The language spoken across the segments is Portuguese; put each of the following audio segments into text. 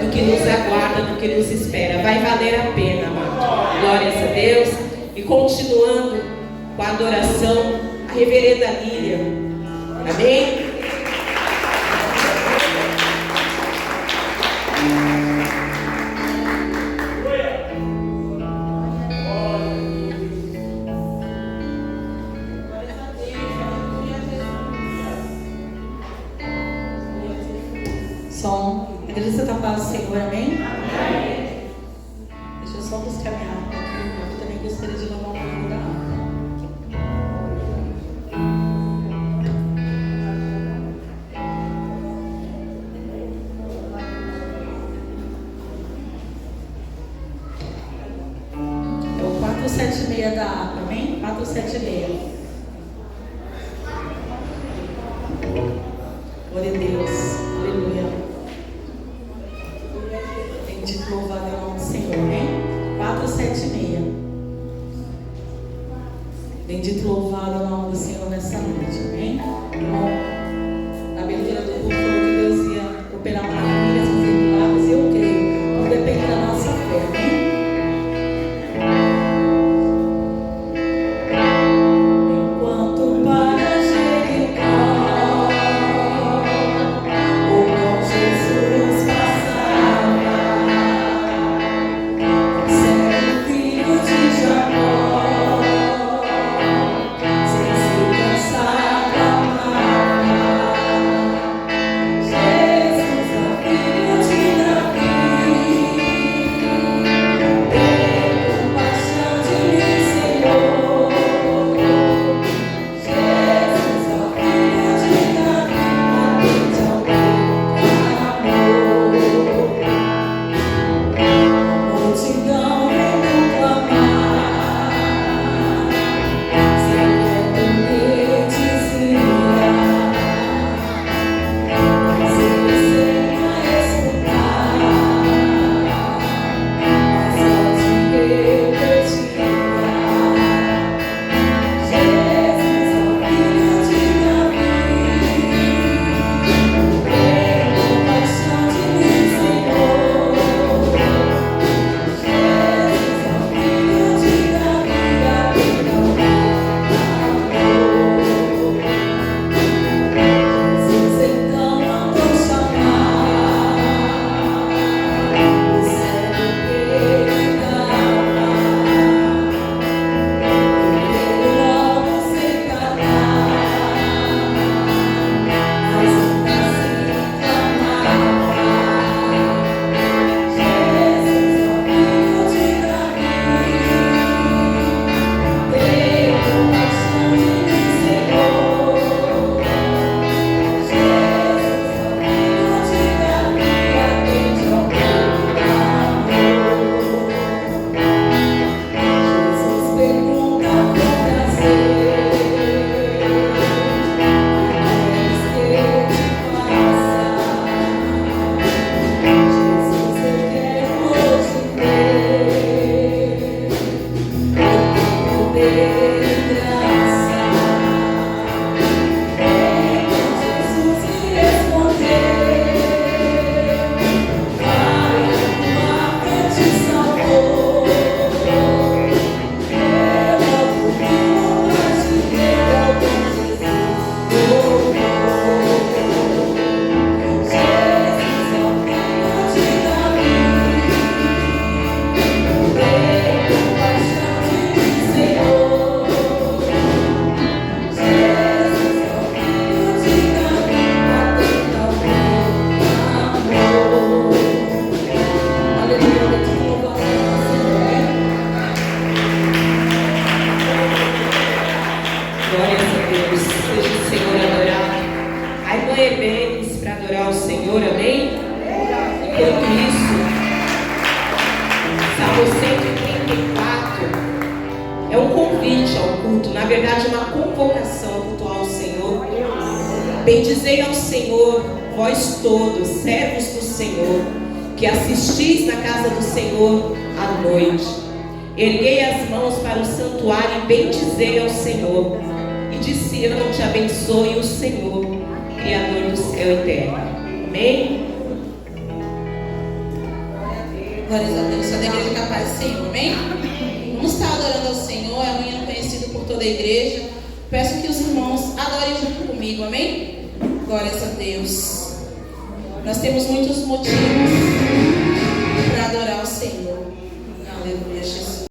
do que nos aguarda, do que nos espera. Vai valer a pena, amado. Glórias a Deus. E continuando com a adoração, a reverenda Lília. Amém? Som. A igreja está paz do Senhor, amém? Deixa eu só buscar minha água aqui. Eu também gostaria de lavar um pouco da água. É o 476 da água, amém? 476. Glória a Deus. Aleluia. Bendito, louvado é o nome do Senhor, amém? 476. Bendito, louvado é o nome do Senhor nessa noite, amém? Então, na abertura do culto, falou que Deus ia operar maravilhas, fazer milagres, e eu creio. Não depende da nossa fé, amém? Enquanto para Jericó, o bom Jesus passava, sendo filho de Jacó, sem se cansar da amava. Jesus é filho de Davi, tem compaixão de mim, Senhor. Jesus é filho de Davi, atende ao meu clamor. A multidão vem me clamar, se aquieta dizia, mas ele sem a escutar, mas ao te repetia. Jesus é o filho de Davi, tem compaixão de mim, Senhor. Jesus é o filho de Davi, atende ao meu clamor. Jesus então mandou chamar o cego que gritava, ele logo se calar, mas ainda assim clamava. Jesus é o filho de Davi, tem compaixão de mim, Senhor. Jesus é o filho de Davi, atende ao meu clamor. Jesus pergunta com prazer, que queres que te faça? Jesus, eu quero hoje ver o teu poder e graça. Então Jesus lhe respondeu, vai, a tua fé te salvou. Ela dormiu pra te ver, é o bom Jesus louvou. Jesus é o filho de Davi, tem compaixão de mim, Senhor. Jesus é o filho de Davi, atende ao meu clamor. Aleluia, bendito louvado é o Senhor. Glórias a Deus. Seja o Senhor adorado. Arrebanhemos para adorar o Senhor, amém? Enquanto isso, Salmo 134 é um convite ao culto, na verdade, uma convocação ao culto ao Senhor. Bendizei ao Senhor, vós todos, servos do Senhor, que assistis na casa do Senhor à noite. Erguei as mãos para o santuário e bendizei ao Senhor. E de Sião te abençoe o Senhor, Criador do céu e terra. Amém? Glória a Deus. Só da igreja capaz do Senhor, amém? Vamos estar adorando ao Senhor, é amanhã conhecido por toda a igreja. Peço que os irmãos adorem junto comigo, amém? Glórias a Deus. Nós temos muitos motivos para adorar o Senhor. Aleluia, Jesus.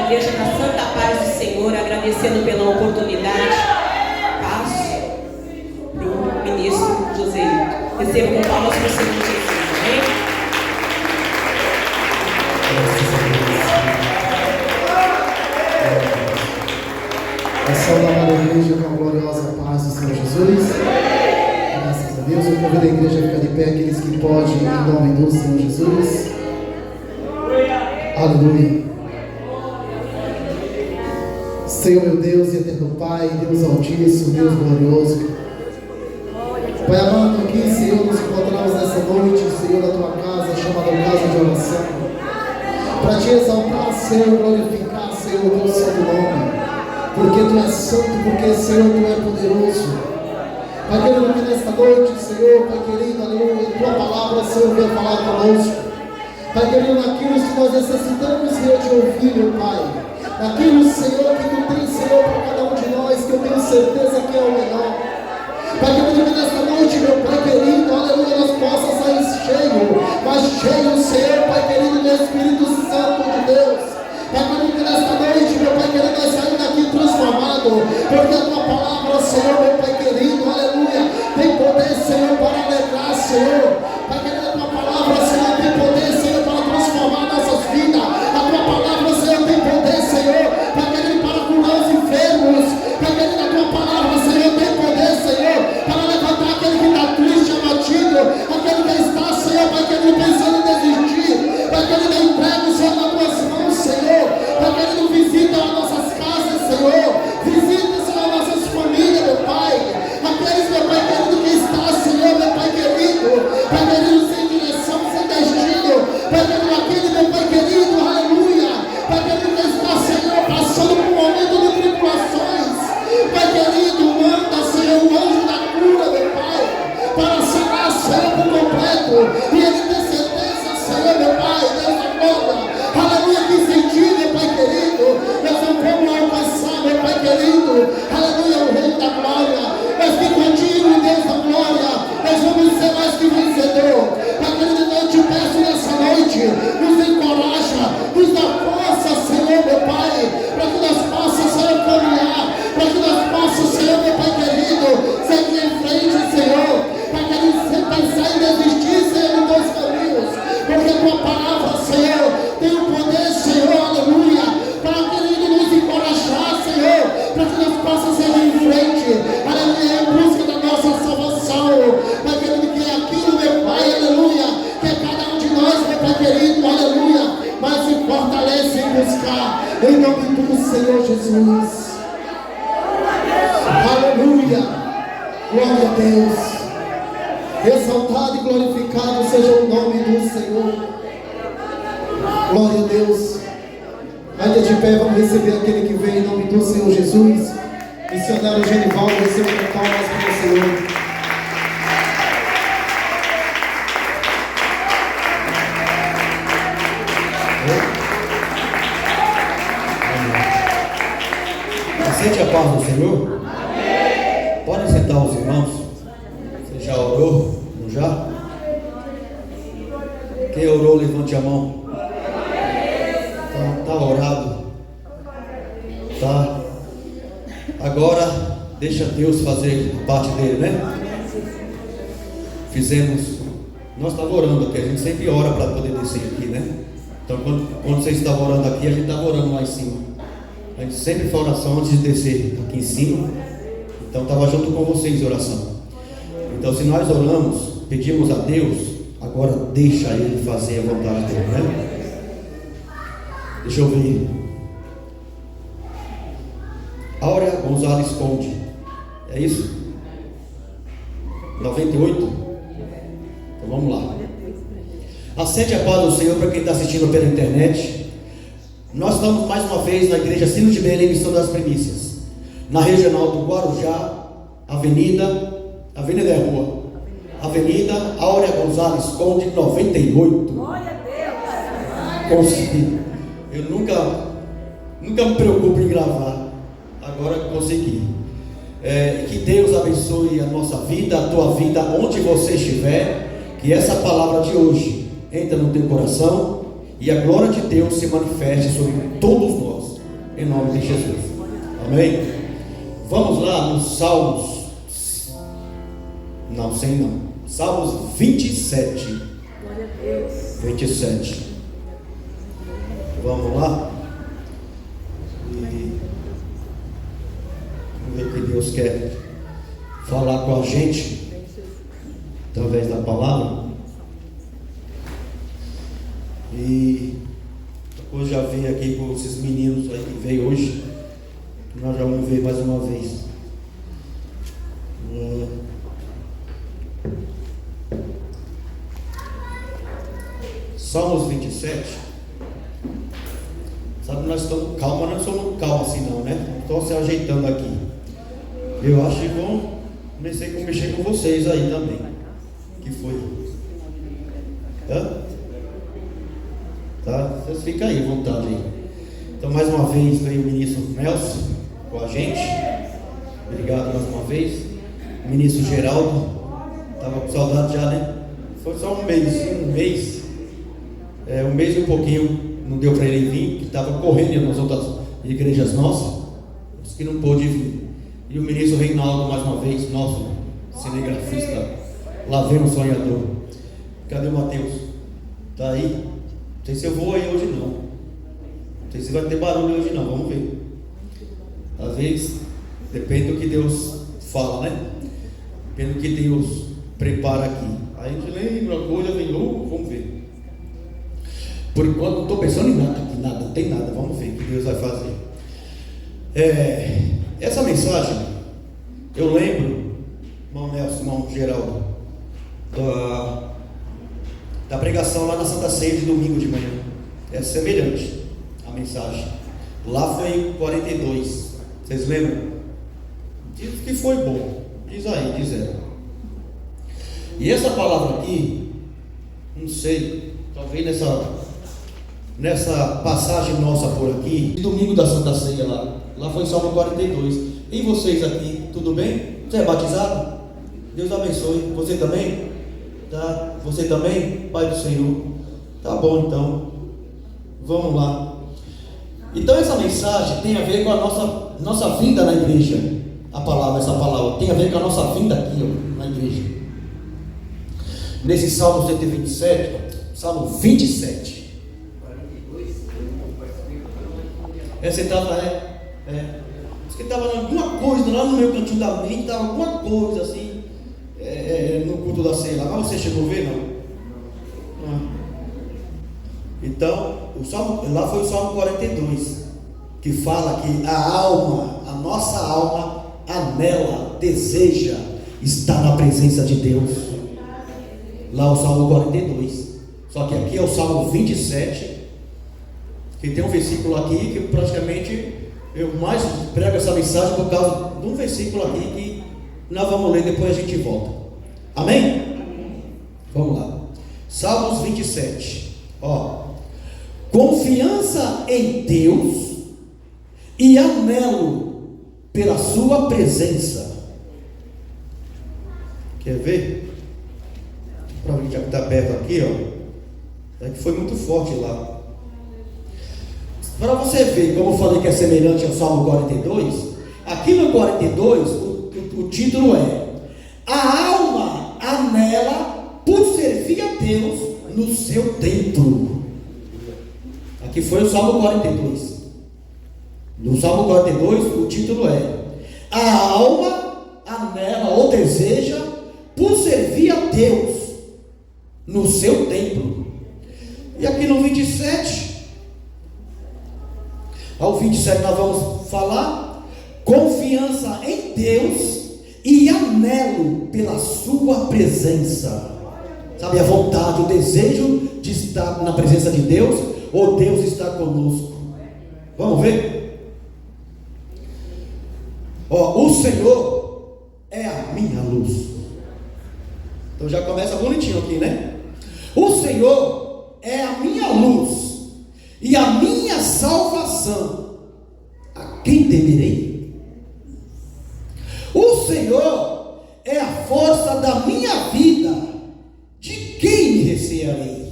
igreja na santa paz do Senhor, agradecendo pela oportunidade. Passo para o ministro Joselito. Receba com palmas para o Senhor Jesus. Amém? A saudar a igreja com a gloriosa paz do Senhor Jesus. Graças a Deus. Eu convido a igreja a ficar de pé, aqueles que podem, em nome do Senhor Jesus. Aleluia. Senhor meu Deus e eterno Pai, Deus altíssimo, Deus glorioso. Pai amado, aqui, Senhor, nos encontramos nessa noite, Senhor, na tua casa, chamada casa de oração, para te exaltar, Senhor, glorificar, Senhor, o teu santo nome, porque tu és santo, porque, Senhor, tu és poderoso. Pai querido, que nesta noite, Senhor, Pai querido, aleluia, em tua palavra, Senhor, venha falar conosco. Pai querido, naquilo que nós necessitamos, Senhor, te ouvir, meu Pai. Naquilo, Senhor, que tu tens, Senhor, para cada um de nós, que eu tenho certeza que é o melhor. Pai querido, que nesta noite, meu Pai querido, aleluia, nós possamos sair cheio, mas cheio, Senhor, Pai querido, do Espírito Santo de Deus. Pai querido, que nesta noite, meu Pai querido, nós saímos daqui transformado, porque a tua palavra, Senhor, meu Pai querido, aleluia, tem poder, Senhor, para alegrar, Senhor. Pai querido, a tua palavra, Senhor, tem poder, Senhor, para transformar nossas vidas. A tua palavra, Senhor, tem poder, Senhor, Pai querido, para curar os enfermos. Pai querido, a tua palavra, Senhor, tem poder, Senhor, para levantar aquele que está triste, abatido, aquele que está, Senhor, Pai querido, pensando em desistir. Pai querido, entrega o Senhor nas tuas mãos, Senhor. Pai querido, visita as nossas casas, Senhor. Visita, Senhor, nossas famílias, meu Pai. Aqueles, meu Pai querido, que está, Senhor, meu Pai querido. Pai querido, sem direção, sem destino. Pai querido, aquele, meu Pai querido, aleluia. Pai querido, que está, Senhor, passando por um momento de tribulações. Pai querido, manda, Senhor, o anjo da cura, meu Pai, para sanar, Senhor, por completo. E ele tem certeza, Senhor, meu Pai, Deus da glória. Aleluia, que sentir, meu Pai querido. Nós não vamos alcançar, meu Pai querido. Aleluia, o Rei da glória. Mas que contigo, Deus da glória, nós vamos ser mais que vencedor. Pai querido, eu te peço nessa noite, nos encoraja, nos dá força, Senhor, meu Pai, para que nós possamos, Senhor, caminhar, para que nós possamos, Senhor, meu Pai querido, seguir em frente, Senhor. Pai querido, sem pensar em desistir, Senhor, nos teus caminhos, porque a tua palavra, Senhor, tem o poder, Senhor, aleluia, para, querido, nos encorajar, Senhor, para que nós possamos seguir em frente, aleluia, em busca da nossa salvação. Pai querido, que é aquilo, meu Pai, aleluia, que é cada um de nós, meu Pai querido, aleluia, mas se fortalece em buscar, em nome do Senhor Jesus. Aleluia, glória a Deus. Exaltado e glorificado seja o nome do Senhor. Glória a Deus. Ainda de pé, vamos receber aquele que vem em nome do Senhor Jesus. Missionário Genivaldo, receba com palmas para o Senhor. Sente a paz do Senhor? Amém. Podem sentar os irmãos. Você já orou? Não já? Quem orou, levante a mão. Tá orado. Tá. Agora, deixa Deus fazer a parte dele, né? Nós estávamos orando aqui, a gente sempre ora para poder descer aqui, né? Então, quando vocês estavam orando aqui, a gente estava orando lá em cima. A gente sempre faz oração antes de descer aqui em cima. Então estava junto com vocês em oração. Então se nós oramos, pedimos a Deus, agora deixa Ele fazer a vontade dele, né? Deixa eu ver. Áurea Gonzalez Conde. É isso? 98? Então vamos lá. Acende a paz do Senhor para quem está assistindo pela internet. Nós estamos mais uma vez na igreja Sino de Belém, Missão das Primícias, na regional do Guarujá, Avenida é rua, Avenida Áurea Gonzalez Conde, 98. Glória a Deus. Consegui. Eu nunca me preocupo em gravar. Agora consegui. Que Deus abençoe a nossa vida, a tua vida, onde você estiver. Que essa palavra de hoje entra no teu coração e a glória de Deus se manifeste sobre todos nós. em nome de Jesus. Amém? Vamos lá nos Salmos. Não, 100 não. Salmos 27. Glória a Deus. 27. Vamos lá. E vamos ver o que Deus quer falar com a gente através da palavra. E depois já vim aqui com esses meninos aí que veio hoje. Nós já vamos ver mais uma vez. Salmos 27. Sabe, nós estamos calma, não somos calma assim não, né? Estão se ajeitando aqui. Eu acho que comecei a mexer com vocês aí também. Que foi? Hã? Tá? Vocês ficam aí à vontade aí. Então mais uma vez veio o ministro Nelson com a gente. Obrigado mais uma vez. O ministro Geraldo. Estava com saudade já, né? Foi só um mês. Um mês e um pouquinho. Não deu para ele vir, que estava correndo nas outras igrejas nossas. Disse que não pôde vir. E o ministro Reinaldo mais uma vez, nosso cinegrafista, Laveno Sonhador. Cadê o Mateus? Está aí? Não sei se eu vou aí hoje não. Não sei se vai ter barulho hoje não, vamos ver. Às vezes, depende do que Deus fala, né? Depende do que Deus prepara aqui. Aí a gente lembra uma coisa, vem louco, vamos ver. Por enquanto não estou pensando em nada aqui, nada, não tem nada, vamos ver o que Deus vai fazer. Essa mensagem, eu lembro, irmão Nelson, irmão Geraldo, da pregação lá na Santa Ceia de domingo de manhã. É semelhante a mensagem. Lá foi 42. Vocês lembram? Diz que foi bom. Diz aí, diz ela. E essa palavra aqui, não sei, talvez nessa passagem nossa por aqui, de domingo da Santa Ceia lá foi Salmo 42. E vocês aqui, tudo bem? Você é batizado? Deus abençoe. Você também? Tá? Você também? Pai do Senhor. Tá bom então. Vamos lá. Então essa mensagem tem a ver com a nossa vinda na igreja. Essa palavra tem a ver com a nossa vinda aqui, ó, na igreja. Nesse Salmo 127, Salmo 27. Você estava, Diz que estava alguma coisa lá no meu cantinho da mente, estava alguma coisa assim, no culto da ceia lá. Mas você chegou a ver, não? Não. Então, lá foi o Salmo 42, que fala que a nossa alma, anela, deseja estar na presença de Deus. Lá o Salmo 42. Só que aqui é o Salmo 27. Que tem um versículo aqui que praticamente eu mais prego essa mensagem por causa de um versículo aqui que nós vamos ler, depois a gente volta. Amém? Vamos lá. Salmos 27. Confiança em Deus e anelo pela sua presença. Quer ver? Para a gente estar perto aqui, é que foi muito forte lá. Para você ver, como eu falei que é semelhante ao Salmo 42, aqui no 42, o título é: a alma anela por servir a Deus no seu templo. Aqui foi o Salmo 42. No Salmo 42, o título é: a alma anela ou deseja por servir a Deus no seu templo. E aqui no 27, ao 27 nós vamos falar confiança em Deus e anelo pela sua presença. Sabe, a vontade, o desejo de estar na presença de Deus, ou Deus está conosco. Vamos ver? O Senhor é a minha luz. Então já começa bonitinho aqui, né? O Senhor é a minha luz e a minha salvação. A quem temerei? O Senhor é a força da minha vida. De quem me recearei?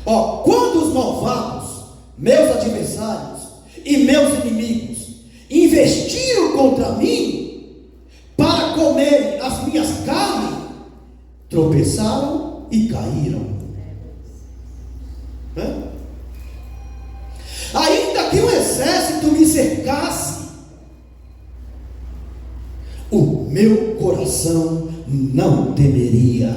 Quando os malvados meus adversários e meus inimigos investiram contra mim para comerem as minhas carnes, tropeçaram e caíram. Ainda que um exército me cercasse, o meu coração não temeria.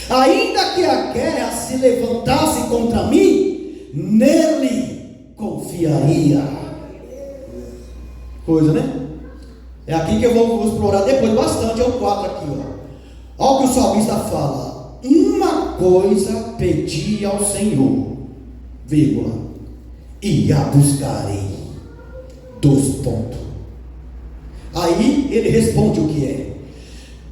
Ainda que a guerra se levantasse contra mim, nele confiaria. Coisa, né? É aqui que eu vou explorar depois bastante, é o 4 aqui, ó. Olha o que o salmista fala: uma coisa pedi ao Senhor, vírgula, e a buscarei, 2 pontos. Aí ele responde o que é: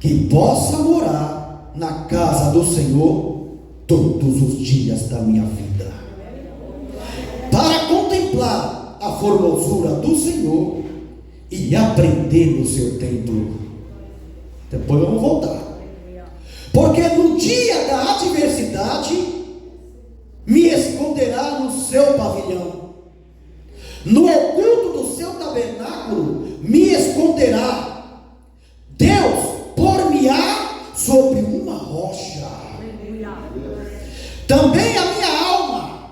que possa morar na casa do Senhor todos os dias da minha vida, para contemplar a formosura do Senhor e aprender no seu templo. Depois vamos voltar. Porque no dia da adversidade me esconderá no seu pavilhão, no oculto do seu tabernáculo me esconderá. Deus por-me-á sobre uma rocha. Também a minha alma,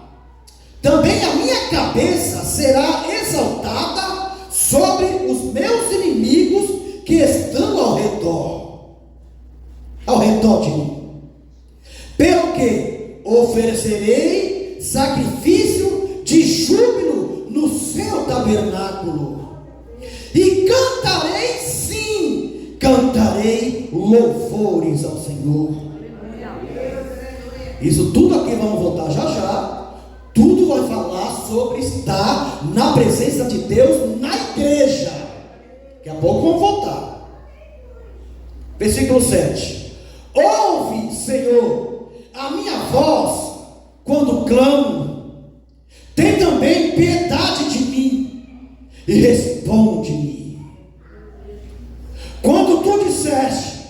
também a minha cabeça será exaltada sobre os meus inimigos que estão ao redor de mim. Pelo que oferecerei sacrifício de júbilo no seu tabernáculo, e cantarei, sim, cantarei louvores ao Senhor. Isso tudo aqui vamos voltar já. Tudo vai falar sobre estar na presença de Deus na igreja. Daqui a pouco vamos voltar. Versículo 7. Ouve, Senhor, a minha voz quando clamo. Tem também piedade de mim e responde-me. Quando tu disseste: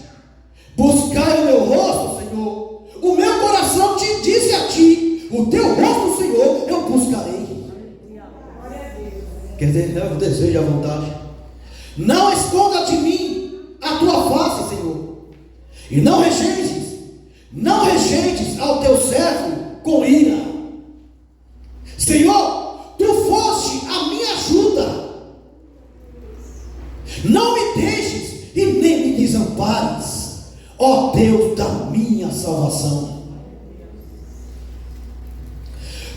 buscai o meu rosto, Senhor, o meu coração te disse a ti: o teu rosto, Senhor, eu buscarei. Quer dizer, é o desejo e a vontade. Não esconda de mim a tua face, Senhor, e não rejeites ao teu servo com ira. Senhor, tu foste a minha ajuda. Não me deixes e nem me desampares, ó Deus da minha salvação.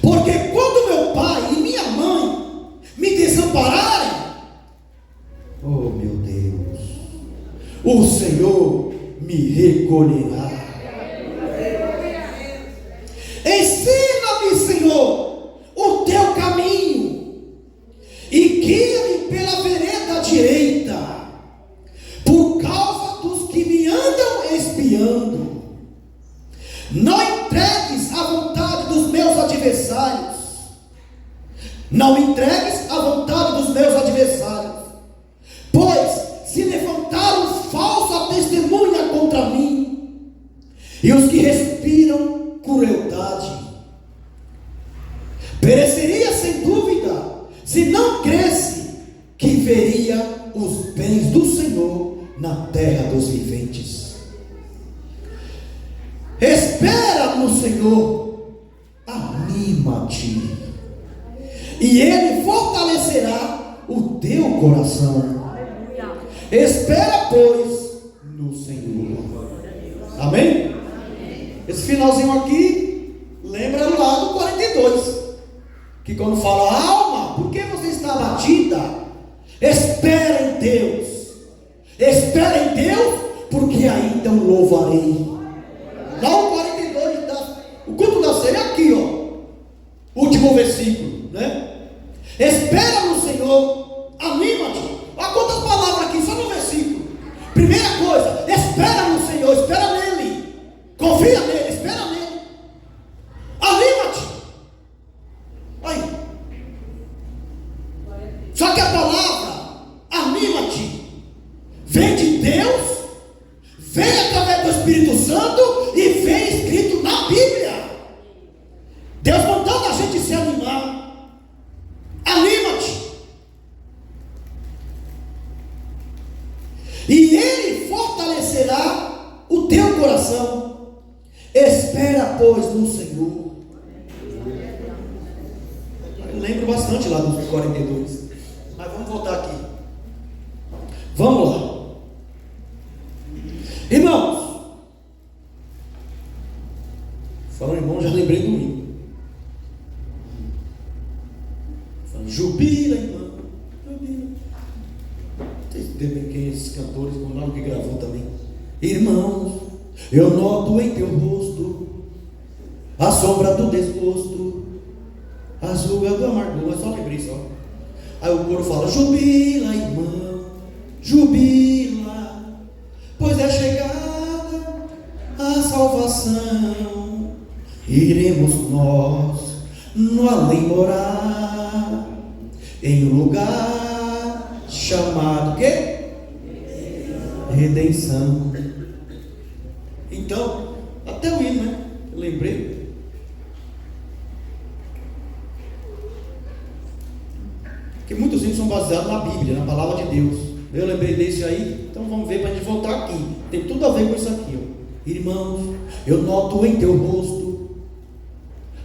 Porque quando meu pai e minha mãe me desampararem, oh meu Deus, o Senhor me recolherá. Ensina-me, Senhor, o teu caminho e guia-me pela vereda direita, por causa dos que me andam espiando. Não entregues a vontade dos meus adversários. Não entregues a vontade dos meus adversários, pois se levantaram falsa testemunha contra mim, e os que respiram crueldade. Pereceria sem dúvida, se não cresce que veria os bens do Senhor na terra dos viventes. Espera no Senhor, anima-te, e Ele fortalecerá o teu coração. Espera, pois, no Senhor. Amém? Esse finalzinho aqui lembra lá do 42, que quando fala: alma, por que você está abatida? Espera em Deus. Espera em Deus, porque ainda o louvarei. Lá o 42, o culto da ceia é aqui, ó. Último versículo, né? Espera no Senhor, anima-te. Olha quantas palavras aqui, só no versículo. Primeira coisa, espera no Senhor, espera nele, confia nele, espera nele, anima-te. Aí. Só que a palavra anima-te vem de Deus, vem através do Espírito Santo e vem escrito na Bíblia. Deus mandando a gente e Ele fortalecerá o teu coração. Espera, pois, no Senhor. Eu lembro bastante lá dos 42. Mas vamos voltar aqui. Vamos lá. Irmãos, falando irmão, já lembrei do hino. Jubila, irmão, jubila. Vocês devem quem esses cantores, o nome que gravou também. Irmãos, eu noto em teu rosto a sombra do desgosto, as rugas do amargor. Mas só lembrei só. Aí o coro fala: jubila, irmão, jubila, pois é chegada a salvação. Iremos nós no além morar, em um lugar chamado quê? Redenção. Então, até o hino, né? Eu lembrei. Que muitos hinos são baseados na Bíblia, na palavra de Deus. Eu lembrei desse aí, então vamos ver para a gente voltar aqui. Tem tudo a ver com isso aqui, ó. Irmãos, eu noto em teu rosto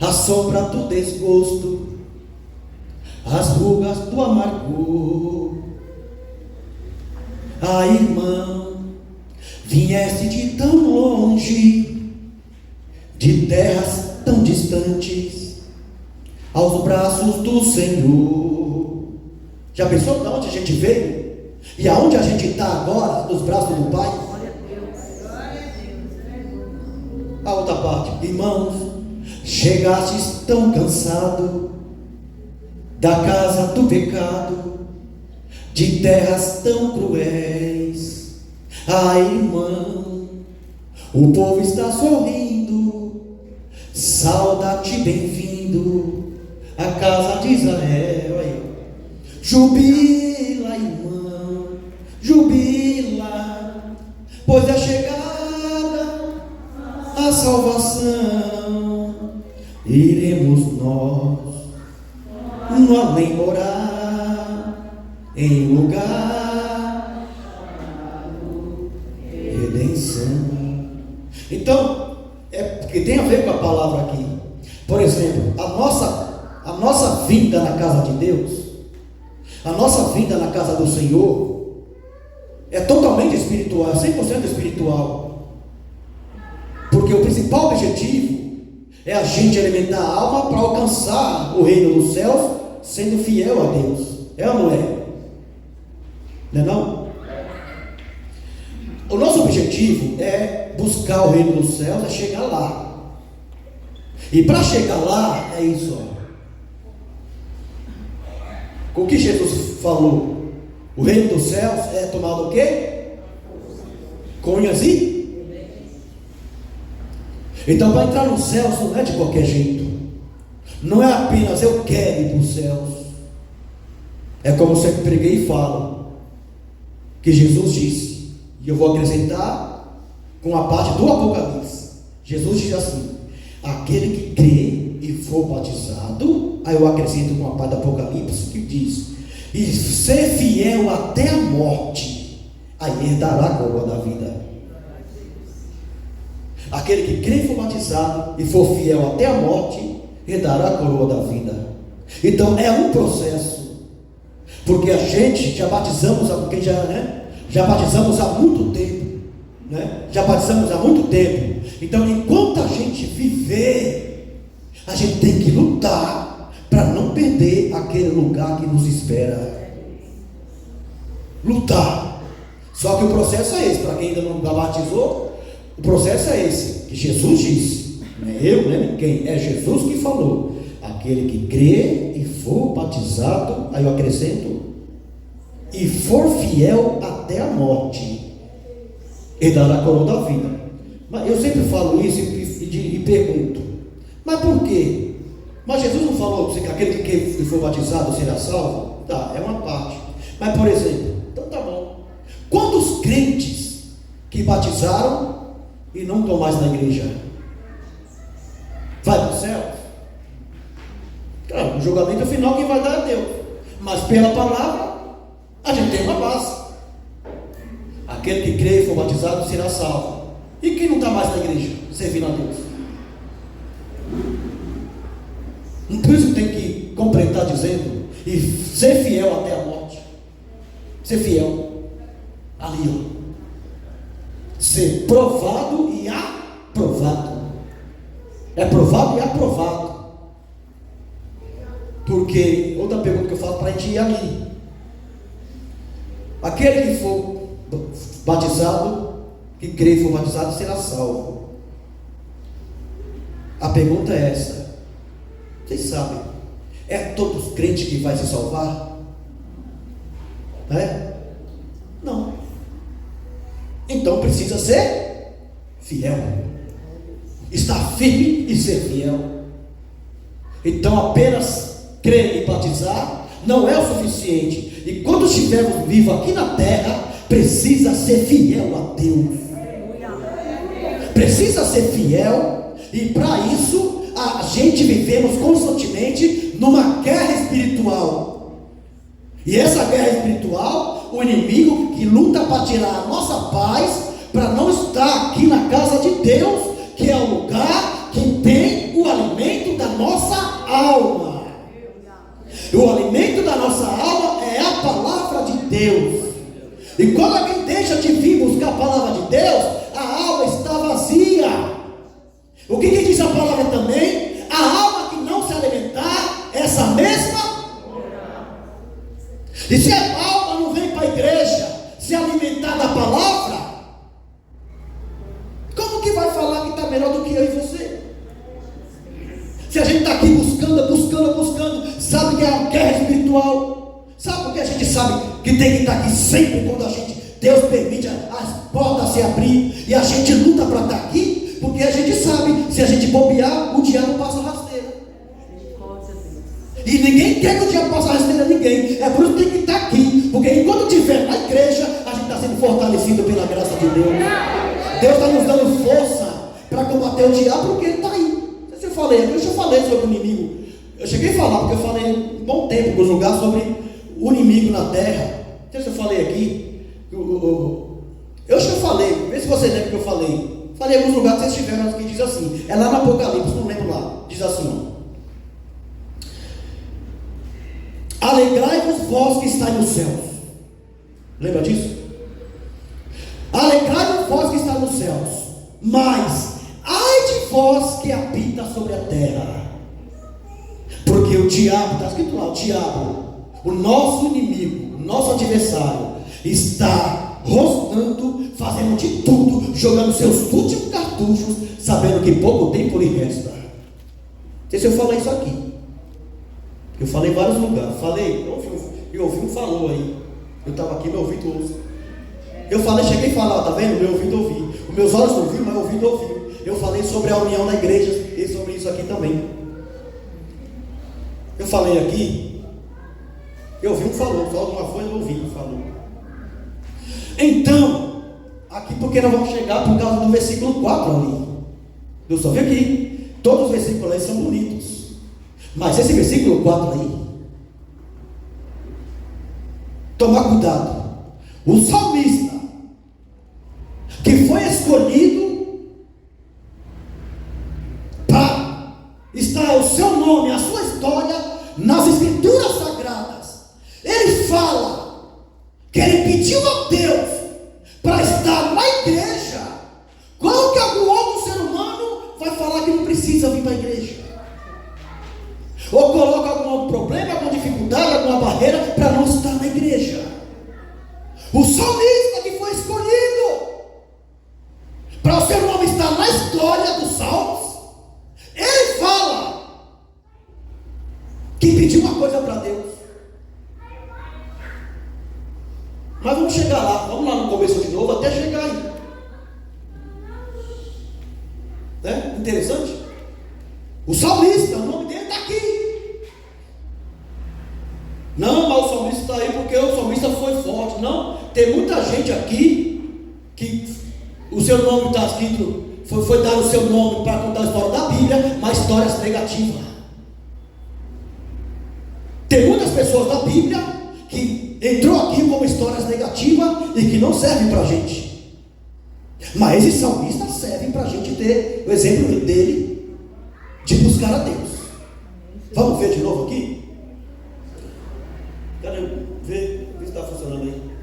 a sombra do desgosto, as rugas do amargor. Ah, irmão, vieste de tão longe, de terras tão distantes, aos braços do Senhor. Já pensou de onde a gente veio? E aonde a gente está agora? Nos braços do Pai? A outra parte: irmãos, chegastes tão cansado da casa do pecado, de terras tão cruéis. Ah, irmão, o povo está sorrindo, sauda-te, bem-vindo à casa de Israel. Aí, jubila, irmão, jubila, pois é chegada a salvação. Iremos nós no além morar, em lugar chamado redenção. Então, é porque tem a ver com a palavra aqui. Por exemplo, a nossa vida na casa de Deus, a nossa vida na casa do Senhor, é totalmente espiritual, 100% espiritual. Porque o principal objetivo é a gente alimentar a alma para alcançar o reino dos céus, sendo fiel a Deus. É ou não é? Não é não? O nosso objetivo é buscar o reino dos céus, é chegar lá. E para chegar lá, é isso, ó. Com o que Jesus falou? O reino dos céus é tomado o quê? Com unhas e? Então, para entrar nos céus não é de qualquer jeito. Não é apenas eu quero ir para os céus. É como eu sempre preguei e falo, que Jesus disse, e eu vou acrescentar com a parte do Apocalipse. Jesus diz assim: aquele que crê e for batizado, aí eu acrescento com a parte do Apocalipse, que diz, e ser fiel até a morte, aí herdará a coroa da vida. Aquele que crê e for batizado e for fiel até a morte, herdará a coroa da vida. Então é um processo, porque a gente já batizamos, porque já batizamos há muito tempo, né? Já batizamos há muito tempo. Então, enquanto a gente viver, a gente tem que lutar para não perder aquele lugar que nos espera. Lutar. Só que o processo é esse. Para quem ainda não batizou, o processo é esse, que Jesus disse, não é eu, né? Quem? É Jesus que falou: aquele que crê e for batizado, aí eu acrescento, e for fiel até a morte, herdará a coroa da vida. Mas eu sempre falo isso e pergunto: mas por quê? Mas Jesus não falou que aquele que for batizado será salvo? Tá, é uma parte. Mas, por exemplo, então tá bom, quantos crentes que batizaram e não estão mais na igreja, vai para o céu? Claro, o julgamento final quem vai dar é Deus, mas pela palavra a gente tem uma base. Aquele que crê e for batizado será salvo. E quem não está mais na igreja, servindo a Deus? Por isso tem que completar dizendo, e ser fiel até a morte. Ser fiel. Ali, ó. Ser provado e aprovado. É provado e aprovado. Porque, outra pergunta que eu faço para a gente ir ali. Aquele que for batizado, que crê e for batizado, será salvo. A pergunta é essa. Vocês sabem, é todos os crentes que vai se salvar? É? Não. Então precisa ser fiel. Estar firme e ser fiel. Então apenas crer e batizar não é o suficiente. E quando estivermos vivos aqui na terra, precisa ser fiel a Deus. Precisa ser fiel. E para isso a gente vivemos constantemente numa guerra espiritual. E essa guerra espiritual, o inimigo que luta para tirar a nossa paz, para não estar aqui na casa de Deus, que é o lugar que tem o alimento da nossa alma. E o alimento da nossa alma é a palavra de Deus. E quando alguém deixa de vir buscar a palavra de Deus, a alma está vazia. O que diz a palavra também? A alma que não se alimentar, essa mesma. E se a alma não vem para a igreja se alimentar da palavra, como que vai falar que está melhor do que eu e você? Se a gente está aqui buscando, sabe que é uma guerra espiritual. Sabe por que a gente sabe que tem que estar aqui sempre quando Deus permite as portas se abrir e a gente luta para estar aqui? Porque a gente sabe, se a gente bobear, o diabo passa a rasteira. E ninguém quer que o diabo passe a rasteira a ninguém. É por isso que tem que estar aqui. Porque enquanto estiver na igreja, a gente está sendo fortalecido pela graça de Deus. Deus está nos dando força para combater o diabo, porque ele está aí. Eu falei sobre o inimigo. Eu cheguei a falar, porque eu falei um bom tempo nos lugares sobre o inimigo na terra. Não sei se eu falei aqui. Eu acho que eu falei, vê se você lembra que eu falei. Falei em alguns lugares que vocês tiveram que diz assim. É lá no Apocalipse, não lembro lá. Diz assim, ó. Alegrai-vos vós que estáis nos céus. Lembra disso? Alegrai-vos vós que estáis nos céus. Mas ai de vós que habita sobre a terra. Porque o diabo, está escrito lá, o diabo, o nosso inimigo, o nosso adversário, está rosnando, fazendo de tudo, jogando seus últimos cartuchos, sabendo que pouco tempo lhe resta. Não sei se eu falei isso aqui. Eu falei em vários lugares. Eu ouvi um falou aí. Eu estava aqui, meu ouvido ouve. Eu falei, cheguei a falar, tá vendo? Meu ouvido ouvi. Os meus olhos não viram, mas o ouvido ouviu. Eu falei sobre a união da igreja e sobre isso aqui também. Eu falei aqui. Eu ouvi um falou, só uma coisa eu ouvi, falou. Então, aqui porque nós vamos chegar por causa do versículo 4 ali. Eu só vi aqui. Todos os versículos aí são bonitos. Mas esse versículo 4 aí, tomar cuidado. O salmista, que foi escolhido para estar o seu nome, a sua história nas escrituras sagradas, ele fala que ele pediu a Deus para estar na igreja. Qual que algum outro ser humano vai falar que não precisa vir para a igreja? Ou coloca algum problema, alguma dificuldade, alguma barreira para não estar na igreja. O salmista que foi escolhido para o seu nome estar na história dos salmos, ele fala que pediu uma coisa para Deus. Mas vamos chegar lá, vamos lá no começo de novo até chegar aí. Né? Interessante? O salmista, o nome dele está aqui. Não, mas o salmista está aí porque o salmista foi forte. Não, tem muita gente aqui que o seu nome está escrito, foi dar o seu nome para contar a história da Bíblia, mas histórias negativas. Tem muitas pessoas da Bíblia que entrou aqui como histórias negativas e que não servem para a gente. Mas esses salmistas servem para a gente ter o exemplo dele de buscar a Deus. Vamos ver de novo aqui? Cadê? Vê se está funcionando aí.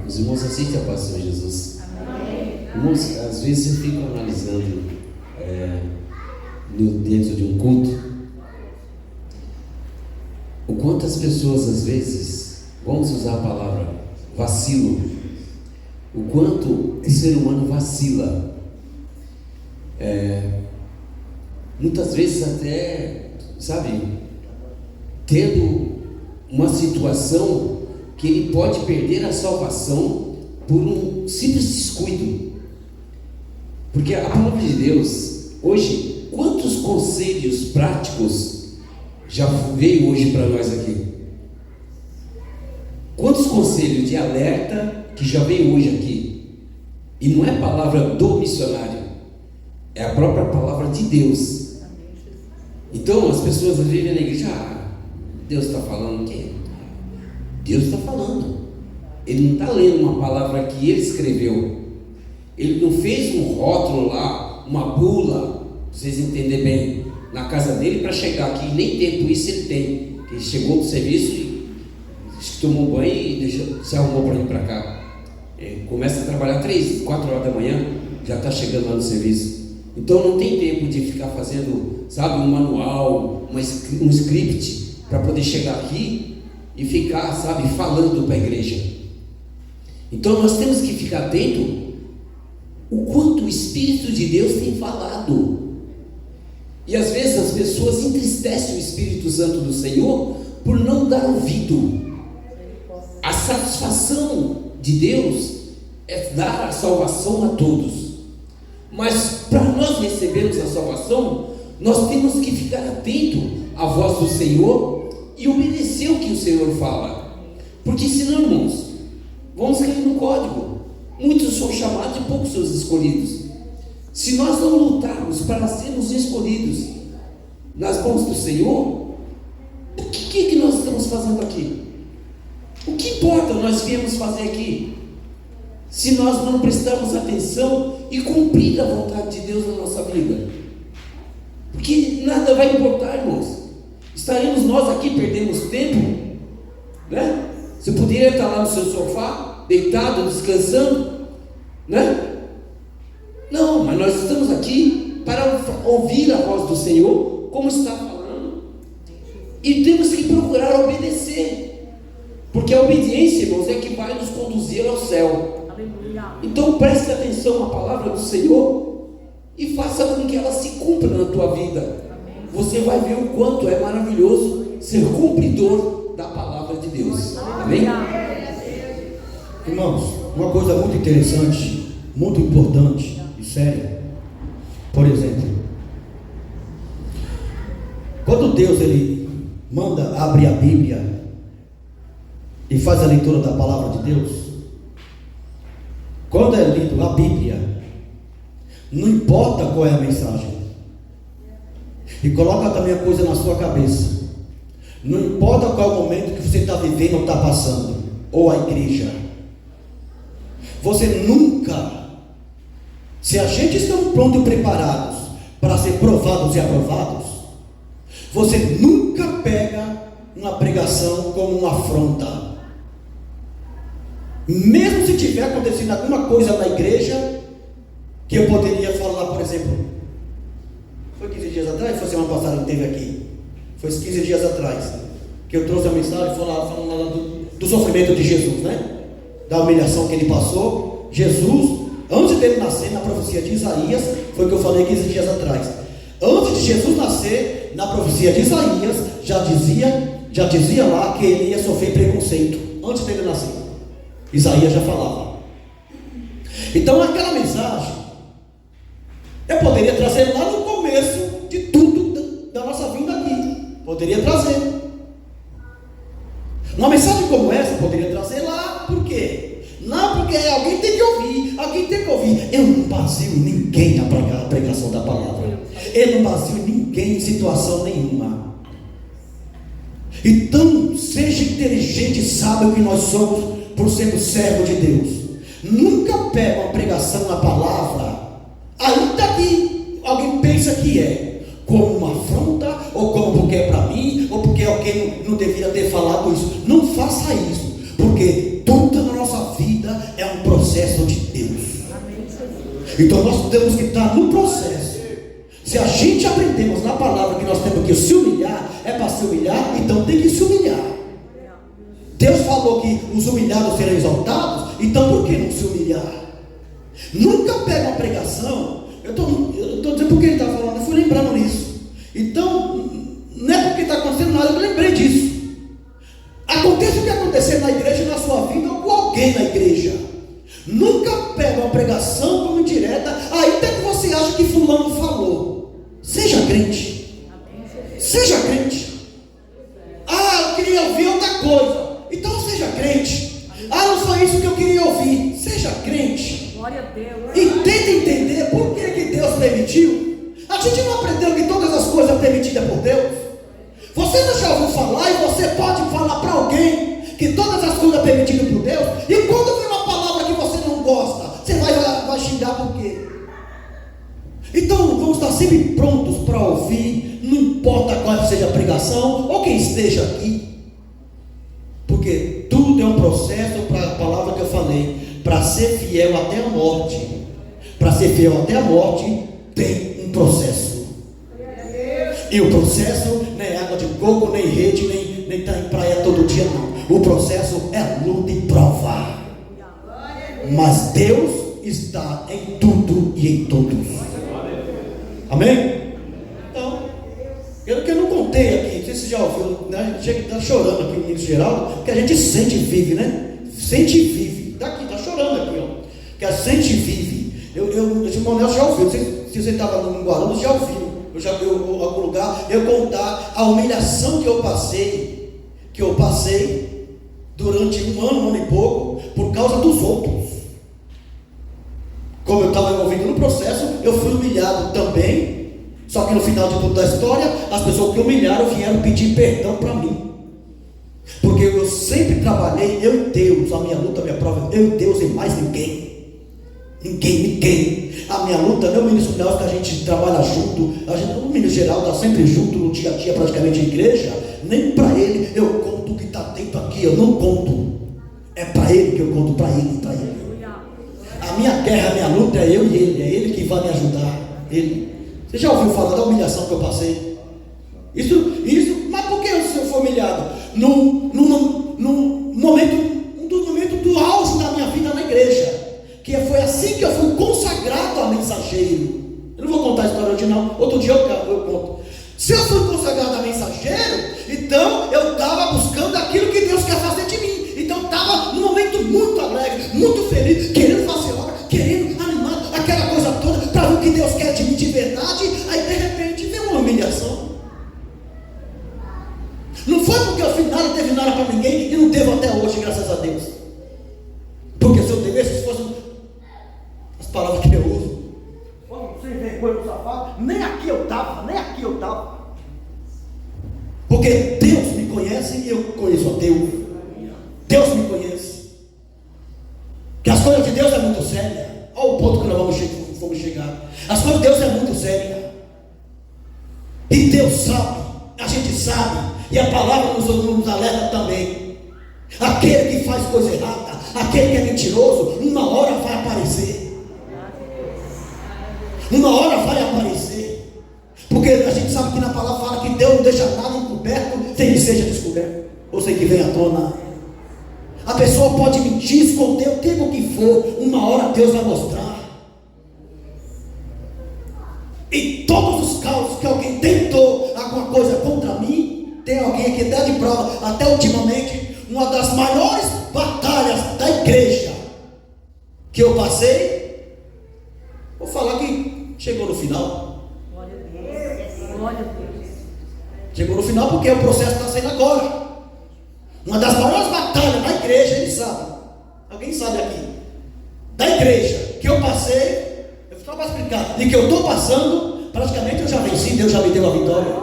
Os irmãos aceitam a paz do Senhor Jesus. Amém. Irmãos, às vezes eu fico analisando dentro de um culto o quanto as pessoas às vezes, vamos usar a palavra vacilo, o quanto o ser humano vacila, muitas vezes até, sabe, tendo uma situação que ele pode perder a salvação por um simples descuido. Porque a palavra de Deus, hoje, quantos conselhos práticos já veio hoje para nós aqui? Quantos conselhos de alerta que já veio hoje aqui? E não é a palavra do missionário, é a própria palavra de Deus. Então as pessoas vivem na igreja, Deus está falando o quê? Deus está falando. Ele não está lendo uma palavra que ele escreveu. Ele não fez um rótulo lá, uma bula, para vocês entenderem bem, na casa dele para chegar aqui. Nem tempo isso ele tem. Ele chegou do serviço e tomou banho e se arrumou para ir para cá. Começa a trabalhar 3, 4 horas da manhã, já está chegando lá no serviço. Então não tem tempo de ficar fazendo, sabe, um manual, um script para poder chegar aqui e ficar, sabe, falando para a igreja. Então nós temos que ficar atento o quanto o Espírito de Deus tem falado. E às vezes as pessoas entristecem o Espírito Santo do Senhor por não dar ouvido. A satisfação de Deus é dar a salvação a todos. Mas para nós recebermos a salvação, nós temos que ficar atento à voz do Senhor e obedecer o que o Senhor fala. Porque senão, irmãos, vamos cair no código. Muitos são chamados e poucos são escolhidos. Se nós não lutarmos para sermos escolhidos nas mãos do Senhor, o que nós estamos fazendo aqui? O que importa nós viemos fazer aqui? Se nós não prestarmos atenção e cumprir a vontade de Deus na nossa vida. Porque nada vai importar, irmãos. Estaremos nós aqui, perdemos tempo, né? Você poderia estar lá no seu sofá, deitado, descansando, né? Não, mas nós estamos aqui para ouvir a voz do Senhor, como está falando, e temos que procurar obedecer, porque a obediência, irmãos, é que vai nos conduzir ao céu. Então preste atenção à palavra do Senhor e faça com que ela se cumpra na tua vida. Você vai ver o quanto é maravilhoso ser cumpridor da palavra de Deus. Amém? Irmãos, uma coisa muito interessante, muito importante e séria. Por exemplo, quando Deus ele manda abrir a Bíblia e faz a leitura da palavra de Deus, quando é lido a Bíblia, não importa qual é a mensagem. E coloca também a coisa na sua cabeça. Não importa qual é o momento que você está vivendo ou está passando, ou a igreja. Você nunca, se a gente estamos prontos e preparados para ser provados e aprovados, você nunca pega uma pregação como uma afronta. Mesmo se tiver acontecendo alguma coisa na igreja, que eu poderia falar, por exemplo, foi 15 dias atrás, foi semana passada que teve aqui, foi 15 dias atrás, que eu trouxe a mensagem falando do sofrimento de Jesus, né? Da humilhação que ele passou. Jesus, antes dele nascer, na profecia de Isaías, foi o que eu falei 15 dias atrás. Antes de Jesus nascer, na profecia de Isaías, já dizia lá que ele ia sofrer preconceito, antes dele nascer. Isaías já falava. Então aquela mensagem eu poderia trazer lá no começo de tudo da nossa vinda aqui. Poderia trazer. como essa poderia trazer lá, por quê? Não, porque alguém tem que ouvir. Eu não baseio ninguém na pregação da palavra. Eu não baseio ninguém em situação nenhuma. Então, seja inteligente e saiba o que nós somos por sermos servos de Deus. Nunca pega uma pregação na palavra, ainda que alguém pensa que é, como uma afronta, ou como porque é para mim, ou porque alguém não deveria ter falado isso. Não faça isso, porque tudo na nossa vida é um processo de Deus. Então nós temos que estar no processo. Se a gente aprendemos na palavra que nós temos que se humilhar, é para se humilhar, então tem que se humilhar. Deus falou que os humilhados serão exaltados, então por que não se humilhar? Nunca pega uma pregação. Eu estou dizendo porque ele está falando, eu fui lembrando nisso. Então, não é porque está acontecendo nada, eu lembrei disso. Aconteça o que acontecer na igreja, na sua vida, ou com alguém na igreja. Nunca pega uma pregação como indireta, ainda que você acha que fulano falou. Seja crente. Seja crente. Ah, eu queria ouvir outra coisa. Então seja crente. Ah, não foi isso que eu queria ouvir. Seja crente. Glória a Deus. E tenta entender por que Deus permitiu. A gente não aprendeu que todas as coisas são permitidas por Deus. Você não já ouviu falar, e você pode falar para alguém que todas as coisas são permitidas por Deus, e quando vem uma palavra que você não gosta, você vai xingar por quê? Então vamos estar sempre prontos para ouvir, não importa qual seja a pregação ou quem esteja aqui, porque tudo é um processo, para a palavra que eu falei, para ser fiel até a morte. Para ser fiel até a morte tem um processo. E o processo não é água de coco, nem rede, nem tá em praia todo dia, não. O processo é luta e prova. Mas Deus está em tudo e em todos. Amém? Então, eu não contei aqui, não sei se você já ouviu, né? A gente chega, está chorando aqui no Ministro Geraldo, que a gente sente e vive, né? Sente e vive. Está aqui, está chorando aqui, ó. Que a sente e vive. Esse Monel já ouviu, se você estava no Guarulhos, já ouviu. Eu já vi em algum lugar eu contar a humilhação que eu passei durante um ano e pouco, por causa dos outros. Como eu estava envolvido no processo, eu fui humilhado também. Só que no final de toda a história, as pessoas que humilharam vieram pedir perdão para mim. Porque eu sempre trabalhei, eu e Deus, a minha luta, a minha prova, eu e Deus e mais ninguém. Ninguém. A minha luta não é o ministro Nelson, que a gente trabalha junto, o ministro Geraldo está sempre junto no dia a dia, praticamente, em igreja. Nem para ele eu conto o que está dentro aqui, eu não conto. É para ele que eu conto, para ele. A minha guerra, a minha luta é eu e ele, é ele que vai me ajudar. Ele. Você já ouviu falar da humilhação que eu passei? Isso, mas por que o senhor foi humilhado? Num momento, um dos momentos do auge da minha vida na igreja. Que foi assim que eu fui consagrado a mensageiro. Eu não vou contar a história hoje não, outro dia eu conto. Se eu fui consagrado a mensageiro, então eu estava buscando aquilo que Deus quer fazer de mim. Então eu estava num momento muito alegre, muito feliz, querendo fazer obra, querendo animar, aquela coisa toda, para ver o que Deus quer de mim de verdade. Aí de repente vem uma humilhação. Não foi porque eu fiz nada, não teve nada para ninguém, e não teve até hoje, graças a Deus. Porque se eu devesse, se fosse as palavras que eu uso, sem vergonha do safado, nem aqui eu estava. Porque Deus me conhece e eu conheço a Deus. Deus me conhece. Que as coisas de Deus é muito séria. Olha o ponto que nós vamos chegar. As coisas de Deus é muito séria. E Deus sabe, a gente sabe, e a palavra nos alerta também. Aquele que faz coisa errada, aquele que é mentiroso, uma hora vai aparecer. Porque a gente sabe que na palavra fala que Deus não deixa nada encoberto sem que seja descoberto, ou sem que venha à tona. A pessoa pode mentir, esconder o tempo que for, uma hora Deus vai mostrar. E todos os casos que alguém tentou alguma coisa contra mim, tem alguém aqui até de prova, até ultimamente, uma das maiores batalhas da igreja que eu passei, vou falar que chegou no final. Glória a Deus. Chegou no final porque o processo está saindo agora. Uma das maiores batalhas batalha na igreja, eles sabem. Alguém sabe aqui? Da igreja que eu passei, eu só para explicar, e que eu estou passando, praticamente eu já venci, Deus já me deu a vitória.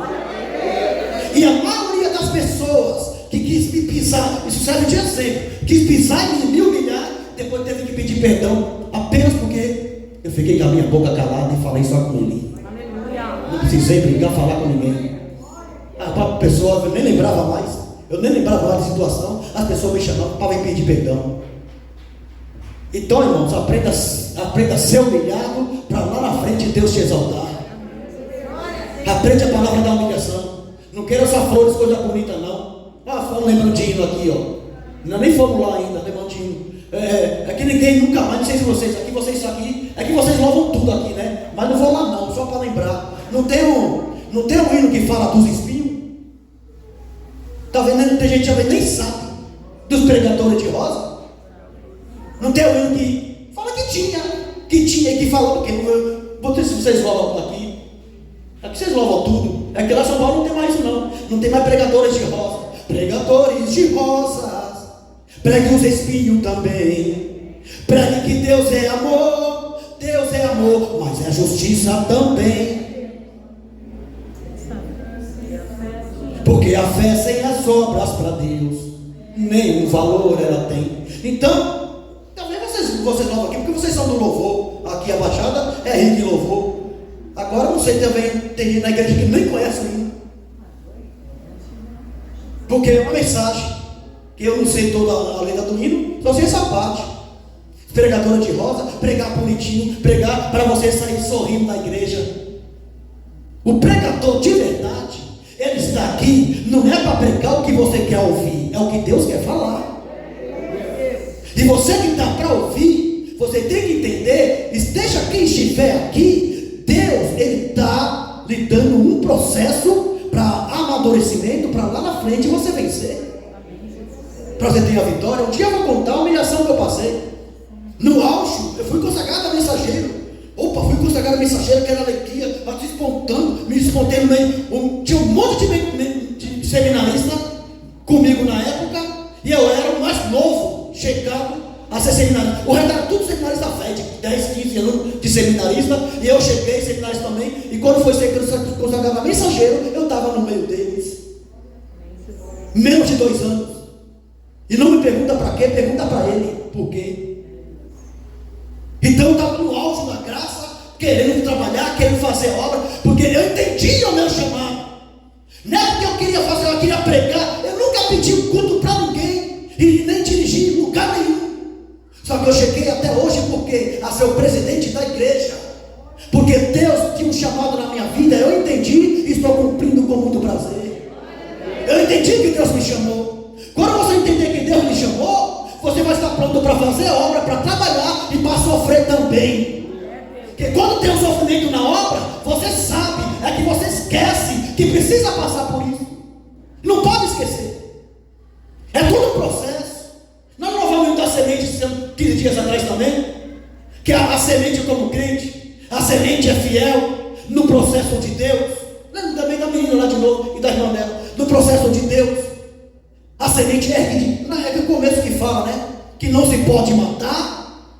E a maioria das pessoas que quis me pisar, isso serve de exemplo, quis pisar e me humilhar, depois teve que pedir perdão, apenas porque eu fiquei com a minha boca calada e falei só com ele. Não precisei brigar, falar com ninguém. A pessoa, eu nem lembrava mais, da situação, as pessoas me chamavam para me pedir perdão. Então, irmãos, aprenda a ser humilhado para lá na frente Deus te exaltar. Aprende a palavra da humilhação. Não queira só flores, coisa bonita, não. Fomos lembrando de hino aqui, ó. Não, nem fomos lá ainda, lembrando de hino. É que ninguém nunca mais, não sei se vocês aqui, é que vocês louvam tudo aqui, né? Mas não vou lá não, só para lembrar. Não tem um hino que fala dos espinhos? Tá vendo? Tem gente que já nem sabe. Dos pregadores de rosa. Não tem um hino que fala que tinha, que falou, porque vocês louvam aqui. Aqui vocês louvam tudo. É que lá em São Paulo não tem mais isso não. Não tem mais pregadores de rosa. Pregadores de rosas, pregue os espinhos também. Pregue que Deus é amor, mas é justiça também. Porque a fé sem as obras para Deus, nenhum valor ela tem. Então, talvez vocês louvam aqui, porque vocês são do louvor. Aqui a Baixada é rica em louvor. Agora não sei também, tem gente na igreja que nem conhece o hino. Porque é uma mensagem que eu não sei toda a letra do hino, só sei essa parte. Pregadora de rosa, pregar bonitinho, pregar para você sair sorrindo da igreja. O pregador de verdade, ele está aqui, não é para pregar o que você quer ouvir, é o que Deus quer falar. E você que está para ouvir, você tem que entender, esteja quem estiver aqui, Deus, ele está lhe dando um processo para amadurecimento, para lá na frente você vencer, para você ter a vitória. Um dia eu vou contar a humilhação que eu passei. No auge, eu fui consagrado a mensageiro. Fui consagrado a mensageiro, que era alegria, mas me despontei no meio. Tinha um monte de seminarista comigo na época, e eu era o mais novo, chegado a ser seminarista. O resto era tudo seminarista velho, de 10, 15 anos de seminarista, e eu cheguei seminarista também, e quando foi ser consagrado a mensageiro, eu estava no meio deles. Menos de 2 anos. E não me pergunta para quê, pergunta para ele por quê. Então eu estava no auge da graça, querendo trabalhar, querendo fazer obra, porque eu entendi o meu chamado. Não é porque eu queria fazer, eu queria pregar. Eu nunca pedi um culto para ninguém, e nem dirigi em lugar nenhum. Só que eu cheguei até hoje porque a ser o presidente da igreja, porque Deus tinha um chamado na minha vida. Eu entendi e estou cumprindo com muito prazer. Eu entendi que Deus me chamou. Quando você entender que Deus me chamou, você vai estar pronto para fazer obra, para trabalhar e para sofrer também. Porque quando tem um sofrimento na obra, você sabe, é que você esquece que precisa passar por isso. Não pode esquecer. É todo um processo. Nós não vamos da semente 15 dias atrás também, que a semente como crente, a semente é fiel no processo de Deus. Lembra também da menina lá de novo e da irmã dela, no processo de Deus. A semente é o começo que fala, né? Que não se pode matar.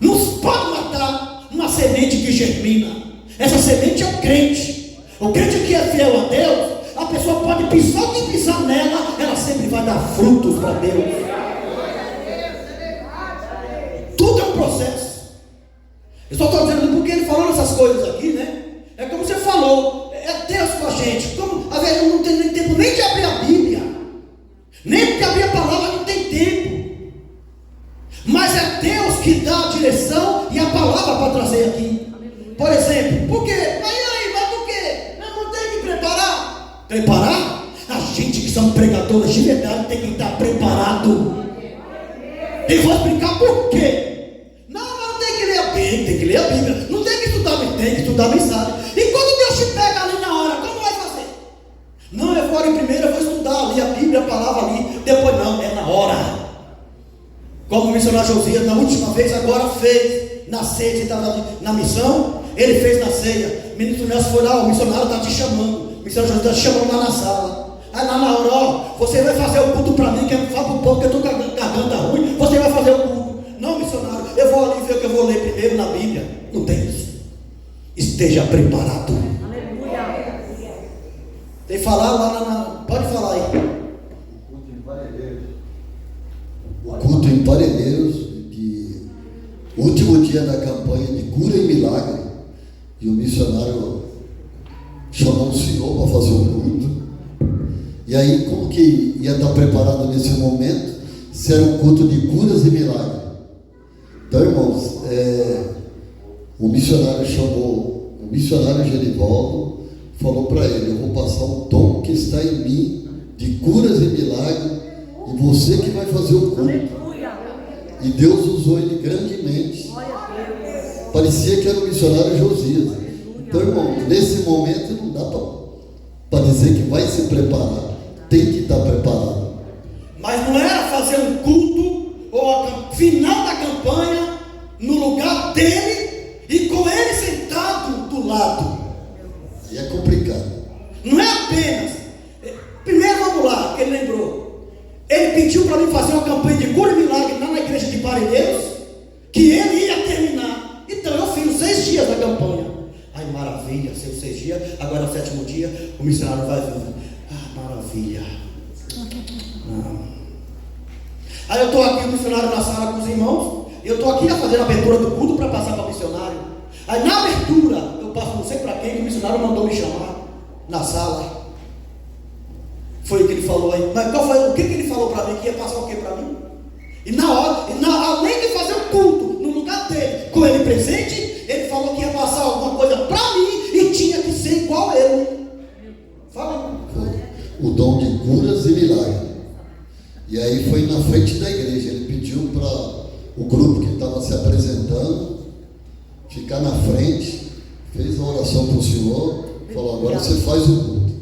Não se pode matar uma semente que germina. Essa semente é o crente. O crente que é fiel a Deus, a pessoa pode pisar o que pisar nela, ela sempre vai dar frutos para Deus. Tudo é um processo. Eu só estou dizendo porque ele falou essas coisas aqui, né? É como você falou, é Deus com a gente. Como, às vezes não tem nem tempo nem de abrir a Bíblia. Nem porque abrir a palavra não tem tempo. Mas é Deus que dá a direção e a palavra para trazer aqui. Por exemplo, por quê? Mas por quê? Não tem que preparar. Preparar? A gente que são pregadores de verdade tem que estar preparado. E vou explicar por quê. Não tem que ler a Bíblia, tem que ler a Bíblia. Não tem que estudar, tem que estudar a mensagem. E quando Deus te pega ali na hora, como vai fazer? Não, eu vou ali primeiro, eu vou estudar ali a Bíblia, a palavra ali. Depois não, é na hora. Como o missionário Josias, na última vez, agora fez na ceia, ele estava na missão, ele fez na ceia. O ministro Nelson foi lá, o missionário está te chamando. O missionário Josias está te chamando lá na sala. Aí lá na hora, ó, você vai fazer o culto para mim, que fala para o povo que eu estou com a garganta ruim, você vai fazer o culto. Não, missionário, eu vou ali ver o que eu vou ler primeiro na Bíblia. Não tem isso. Esteja preparado. Aleluia. Tem que falar lá pode falar aí. O culto em Parelheiros, que o último dia da campanha de cura e milagre, e o missionário chamou o senhor para fazer o culto. E aí, como que ia estar preparado nesse momento, se era um culto de curas e milagres? Então, irmãos, o missionário chamou, o missionário Genivaldo falou para ele: eu vou passar o dom que está em mim de curas e milagres, e você que vai fazer o culto. E Deus usou ele grandemente. Parecia que era o missionário Josias. Então, irmão, nesse momento não dá para dizer que vai se preparar. Tem que estar preparado. Mas não era fazer um culto ou a final da campanha no lugar dele e com ele sentado do lado. E é complicado. Não é apenas. Primeiro vamos lá, que ele lembrou. Ele pediu para mim fazer uma campanha de cura e milagre lá na igreja de Parelheiros, que ele ia terminar. Então eu fiz os 6 dias da campanha. Ai, maravilha, seus 6 dias, agora é o 7º dia, o missionário vai vir. Ah, maravilha. Não. Aí eu estou aqui, o missionário na sala com os irmãos, e eu estou aqui a fazer a abertura do culto para passar para o missionário. Aí na abertura, eu passo não sei para quem, que o missionário mandou me chamar na sala. Foi o que ele falou aí. Mas qual foi, o que ele falou para mim? Que ia passar o que para mim? E na hora, além de fazer o culto no lugar dele, com ele presente, ele falou que ia passar alguma coisa para mim e tinha que ser igual a ele. Fala. O dom de curas e milagres. E aí foi na frente da igreja. Ele pediu para o grupo que estava se apresentando ficar na frente, fez a oração para o Senhor, falou: agora você faz o culto.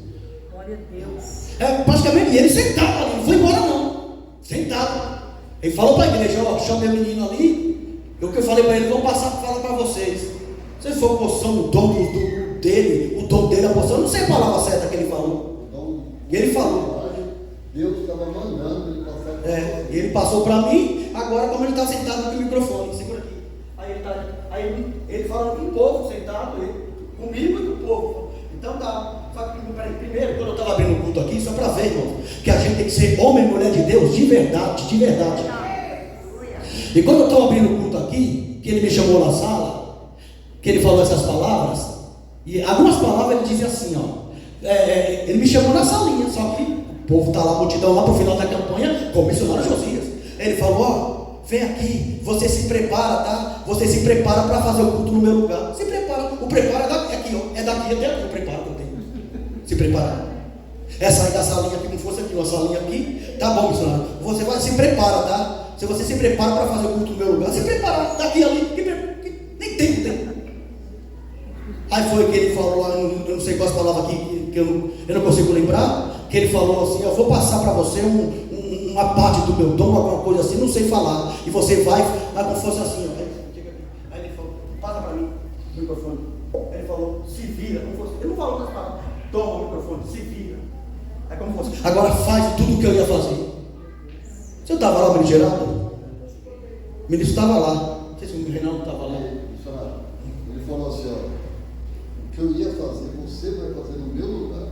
Glória a Deus. Praticamente ele sentado ali, não foi embora não, sentado. Ele falou para a igreja: ó, chama meu menino ali. O que eu falei para ele: vou passar para falar para vocês. Se for porção, o dom dele, o dom dele, a porção, eu não sei a palavra certa que ele falou. E ele falou. Deus estava mandando ele passar. Ele passou para mim. Agora, como ele está sentado aqui, o microfone, segura aqui. Aí ele fala com o povo sentado, comigo e com o povo. Então tá. Primeiro, quando eu estava abrindo o culto aqui, só para ver, irmão, que a gente tem que ser homem e mulher de Deus de verdade, de verdade. E quando eu estava abrindo o culto aqui, que ele me chamou na sala, que ele falou essas palavras, e algumas palavras ele dizia assim, ó. Ele me chamou na salinha, só que o povo está lá, a multidão lá para o final da campanha, com o missionário Josias. Ele falou: ó, vem aqui, você se prepara, tá? Você se prepara para fazer o culto no meu lugar. Se prepara, o preparo é daqui, aqui, ó, é daqui até aqui o preparo que eu tenho. Se preparar. É sair da salinha aqui, como fosse aqui, uma salinha aqui. Tá bom, missionário. Você vai se prepara, tá? Se você se prepara para fazer o culto no meu lugar, se prepara, daqui ali, nem tem. Aí foi que ele falou lá, eu não sei quais palavras aqui, que eu não consigo lembrar, que ele falou assim: eu vou passar para você uma parte do meu dom, alguma coisa assim, não sei falar, e você vai, como fosse assim, ó. Aí ele falou: passa para mim o microfone. Aí ele falou: se vira, como fosse. Ele não falou das palavras: toma o microfone, se vira. Aí como fosse: agora faz tudo o que eu ia fazer. Você estava lá, ministro Geraldo? O ministro estava lá, não sei se o Reinaldo estava lá. Ele falou assim: ó, o que eu ia fazer, você vai fazer no meu lugar.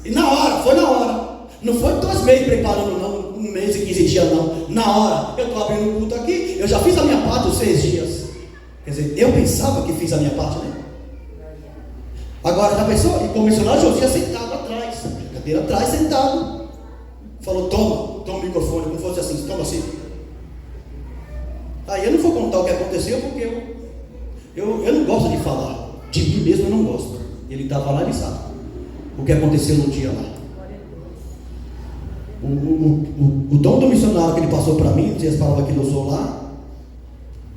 E na hora, foi na hora. Não foi 2 meses preparando, não, 1 mês e 15 dias, não. Na hora, eu estou abrindo o culto aqui, eu já fiz a minha parte os 6 dias. Quer dizer, eu pensava que fiz a minha parte, né? Agora, já pensou? E com o missionário Josias sentado atrás, cadeira atrás, sentado. Falou: toma o microfone, como fosse assim, toma assim. Aí eu não vou contar o que aconteceu, porque eu não gosto de falar. De mim mesmo eu não gosto. Ele estava lá e ele sabe o que aconteceu no dia lá. O dom do missionário que ele passou para mim, não sei as palavras que ele usou lá,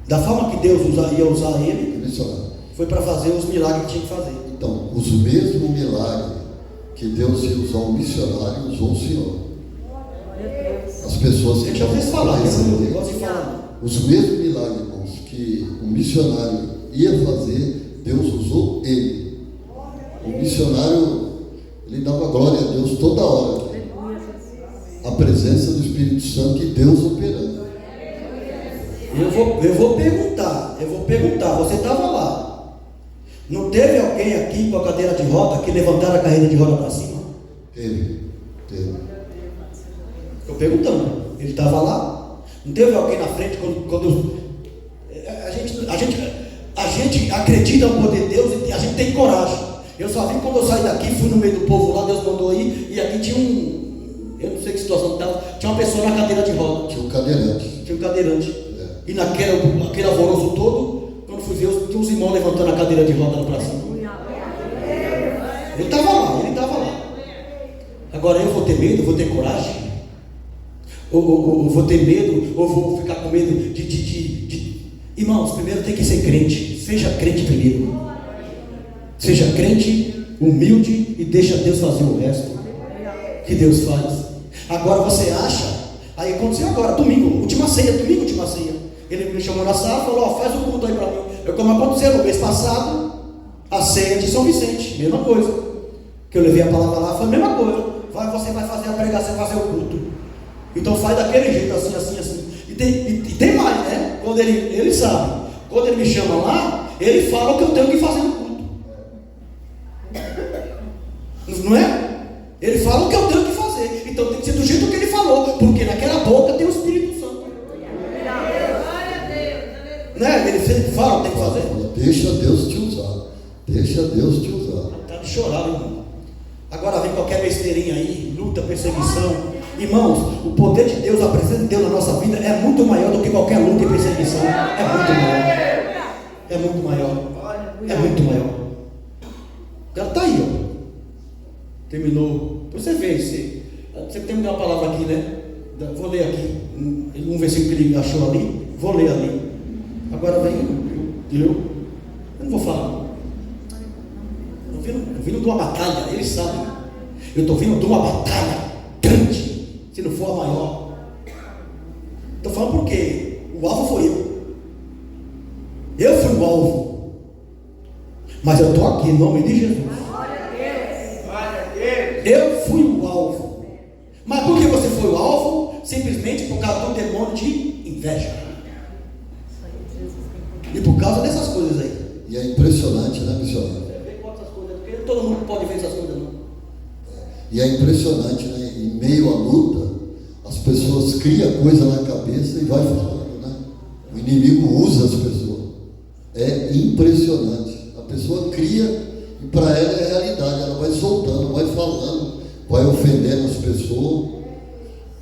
da forma que Deus ia usar ele, foi para fazer os milagres que tinha que fazer. Então, os mesmos milagres que Deus ia usar o missionário, usou o Senhor. As pessoas que já fez falar, receber, gosto de falar. os mesmos milagres, irmãos, que o missionário ia fazer, Deus usou ele. O missionário, ele ele dava glória a Deus toda hora. A presença do Espírito Santo e Deus operando. Eu vou perguntar, você estava lá. Não teve alguém aqui com a cadeira de roda que levantaram a cadeira de roda para cima? Teve. Estou perguntando, ele estava lá? Não teve alguém na frente quando a gente acredita no poder de Deus e a gente tem coragem. Eu só vi quando eu saí daqui, fui no meio do povo lá, Deus mandou ir, e aqui tinha eu não sei que situação estava, tinha uma pessoa na cadeira de roda. Tinha um cadeirante. E naquele alvoroço todo, quando fui ver, tinha uns irmãos levantando a cadeira de roda para cima. Ele estava lá. Agora eu vou ter medo, vou ter coragem? Ou vou ter medo, ou vou ficar com medo de... Irmãos, primeiro tem que ser crente. Seja crente primeiro. Seja crente, humilde e deixa Deus fazer o resto que Deus faz. Agora você acha, aí aconteceu agora, domingo, última ceia. Ele me chamou na sala e falou, faz um culto aí para mim. Como aconteceu no mês passado, a ceia de São Vicente, mesma coisa. Que eu levei a palavra lá, foi a mesma coisa. Você vai fazer a pregação, fazer o culto. Então faz daquele jeito, assim. E tem mais, né? Quando ele sabe. Quando ele me chama lá, ele fala o que eu tenho que fazer no culto. Não é? Ele fala o que eu tenho que fazer. Então tem que ser do jeito que ele falou. Porque naquela boca tem o Espírito Santo. Né? Ele sempre fala, tem que fazer. Deixa Deus te usar. Tá de chorar, irmão. Agora vem qualquer besteirinha aí, luta, perseguição. Irmãos, o poder de Deus, a presença de Deus na nossa vida é muito maior do que qualquer luta e perseguição. É muito maior. O cara está aí, ó. Terminou. Você vê, você tem uma palavra aqui, né? Vou ler aqui. Um versículo que ele achou ali. Vou ler ali. Agora vem eu não vou falar. Estou vindo de uma batalha, eles sabem. Eu estou vindo de uma batalha grande, se não for a maior. Estou falando porque o alvo foi eu. Eu fui o alvo. Mas eu estou aqui em nome de Jesus. Eu fui o alvo. Mas por que você foi o alvo? Simplesmente por causa do demônio de inveja. E por causa dessas coisas aí. E é impressionante, né, missionário? Você vê quantas coisas, porque todo mundo pode ver essas coisas, não. E é impressionante, né? Em meio à luta, as pessoas criam coisa na cabeça e vai falando, né? O inimigo usa as pessoas. É impressionante. A pessoa cria e para ela é realidade. Ela vai soltando, vai falando, vai ofendendo as pessoas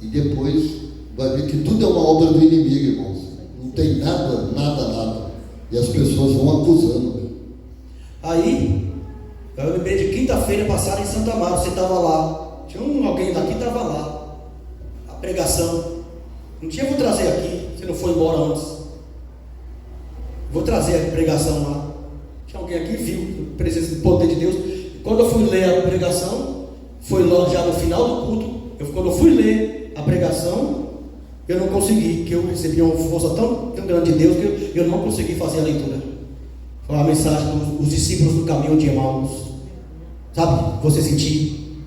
e depois vai ver que tudo é uma obra do inimigo, irmãos. Não tem nada. E as pessoas vão acusando. Aí, eu lembrei de quinta-feira passada em Santa Amaro, você estava lá. Tinha alguém daqui que estava lá. A pregação. Um dia eu vou trazer aqui, você não foi embora antes. Vou trazer a pregação lá. Tinha alguém aqui que viu a presença do poder de Deus. Quando eu fui ler a pregação, foi lá já no final do culto. Quando eu fui ler a pregação, eu não consegui, que eu recebi uma força tão grande de Deus que eu não consegui fazer a leitura. Foi a mensagem dos discípulos do caminho de Emaús. Sabe? Você sentir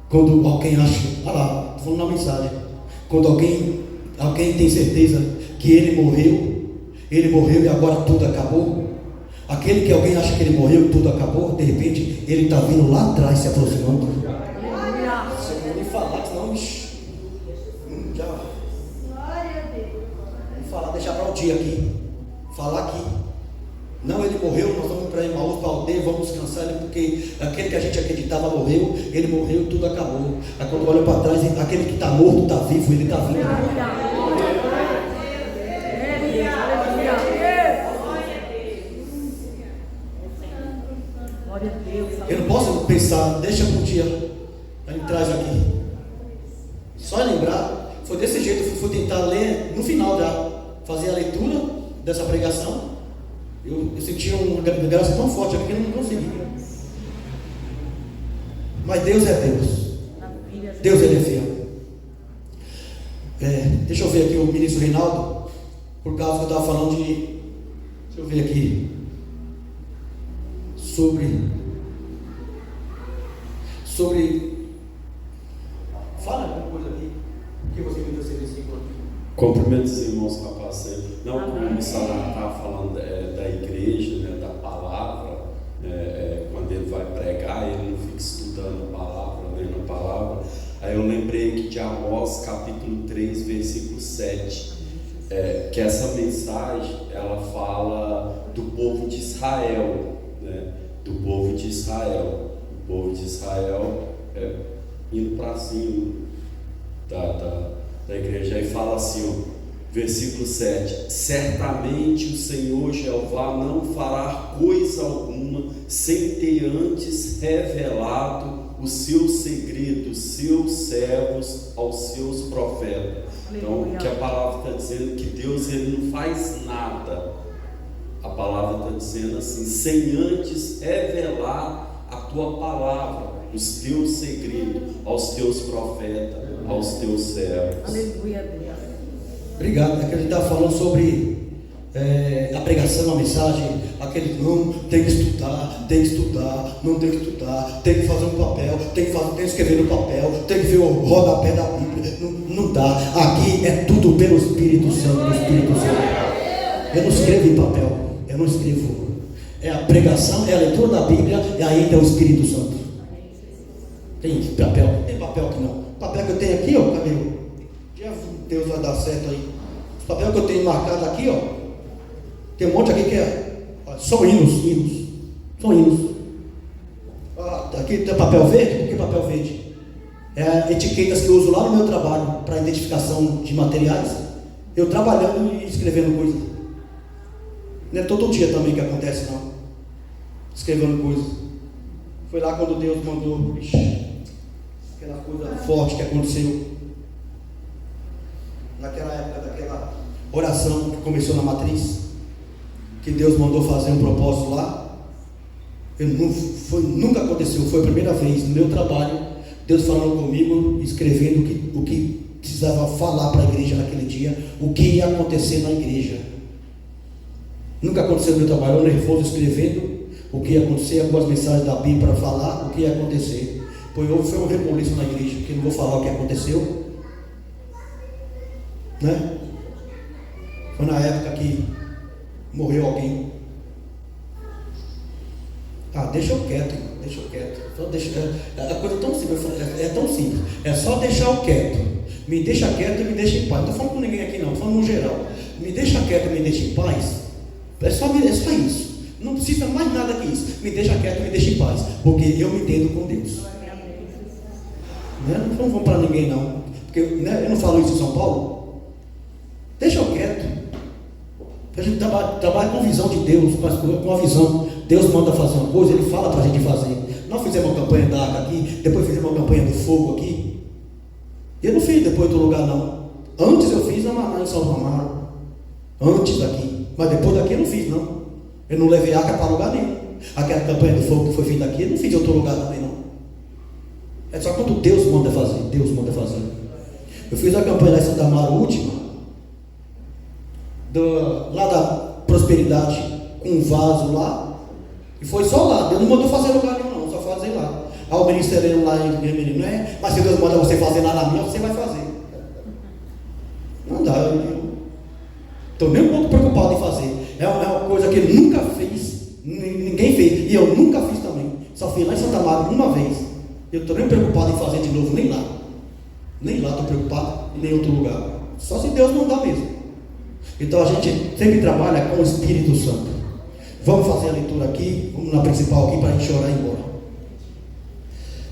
quando alguém acha, olha lá, estou falando na mensagem. Quando alguém tem certeza que ele morreu e agora tudo acabou. Aquele que alguém acha que ele morreu e tudo acabou, de repente ele está vindo lá atrás se aproximando. Se eu não me falar, senão já. Falar, deixar para o dia aqui, falar aqui. Não, ele morreu, nós vamos para Emaús, para a aldeia, vamos descansar ele, porque aquele que a gente acreditava morreu, ele morreu, tudo acabou. Aí quando olha para trás, aquele que está morto, está vivo, ele está vivo. Eu não posso pensar, deixa para um dia, a gente traz aqui. Só lembrar, foi desse jeito, eu fui tentar ler no final já. Fazer a leitura dessa pregação, eu senti uma graça tão forte aqui que eu não consegui. Mas Deus é Deus. Deus ele é fiel. Deixa eu ver aqui o ministro Reinaldo, por causa que eu estava falando de. Deixa eu ver aqui. Sobre sobre. Fala alguma coisa aqui. O que você viu desse versículo aqui? Cumprimento os irmãos com a paz sempre. Não, como o missionário está falando da igreja, né, da palavra, quando ele vai pregar, ele não fica estudando a palavra, lendo a palavra. Aí eu lembrei aqui de Amós, capítulo 3, versículo 7, que essa mensagem, ela fala do povo de Israel, né, do povo de Israel. O povo de Israel indo para cima da igreja, aí fala assim, ó, versículo 7: certamente o Senhor Jeová não fará coisa alguma sem ter antes revelado os seus segredos, seus servos, aos seus profetas. Então, o que a palavra está dizendo, que Deus ele não faz nada. A palavra está dizendo assim, sem antes revelar a tua palavra, os teus segredos, aos teus profetas, aos teus servos. Aleluia, Deus. Obrigado. É que a gente estava falando sobre a pregação, a mensagem, aquele não, tem que estudar, não tem que estudar, tem que fazer um papel, tem que escrever no papel, tem que ver o rodapé da Bíblia. Não dá. Aqui é tudo pelo Espírito Santo, do Espírito Santo. Eu não escrevo em papel, eu não escrevo. É a pregação, é a leitura da Bíblia e ainda é o Espírito Santo. Tem papel? Tem papel que não. O papel que eu tenho aqui, ó, cadê? Deus vai dar certo aí. Os papéis que eu tenho marcado aqui, ó, tem um monte aqui que são hinos. São hinos. Aqui tem papel verde. Por que papel verde? É etiquetas que eu uso lá no meu trabalho para identificação de materiais. Eu trabalhando e escrevendo coisa. Não é todo dia também que acontece, não. Escrevendo coisa. Foi lá quando Deus mandou, aquela coisa forte que aconteceu. Naquela época, daquela oração que começou na matriz, que Deus mandou fazer um propósito lá. Nunca aconteceu, foi a primeira vez no meu trabalho, Deus falando comigo, escrevendo o que precisava falar para a igreja naquele dia, o que ia acontecer na igreja. Nunca aconteceu no meu trabalho, eu nervoso escrevendo o que ia acontecer, algumas mensagens da Bíblia para falar o que ia acontecer. Pois foi um reboliço na igreja, que não vou falar o que aconteceu, né? Foi na época que morreu alguém. Deixa eu quieto. Só a coisa é tão simples, é tão simples. É só deixar eu quieto. Me deixa quieto e me deixa em paz. Não estou falando com ninguém aqui não, estou falando no geral. Me deixa quieto e me deixa em paz. É só isso. Não precisa mais nada que isso. Me deixa quieto e me deixa em paz. Porque eu me entendo com Deus. Né? Não vamos para ninguém não. Porque eu não falo isso em São Paulo. Deixa eu quieto. A gente trabalha com visão de Deus, com a visão. Deus manda fazer uma coisa, Ele fala para a gente fazer. Nós fizemos uma campanha da arca aqui, depois fizemos uma campanha do fogo aqui. Eu não fiz depois do lugar não. Antes eu fiz na Maná em São Amaro. Antes daqui. Mas depois daqui eu não fiz não. Eu não levei arca para lugar nenhum. Aquela campanha do fogo que foi feita aqui, eu não fiz em outro lugar também não. É só quando Deus manda fazer. Deus manda fazer. Eu fiz a campanha lá em Santa Amaro última. Lá da prosperidade, com um vaso lá, e foi só lá. Deus não mandou fazer lugar nenhum, não, só fazer lá. O ministério lá em menino, não é? Mas se Deus manda você fazer lá na minha, você vai fazer. Não dá, eu estou nem um pouco preocupado em fazer. É uma coisa que ele nunca fez, ninguém fez, e eu nunca fiz também. Só fiz lá em Santa Maria uma vez. Eu estou nem preocupado em fazer de novo, nem lá. Nem lá estou preocupado, em nenhum outro lugar. Só se Deus não dá mesmo. Então a gente sempre trabalha com o Espírito Santo. Vamos fazer a leitura aqui, vamos na principal aqui para a gente orar e ir embora.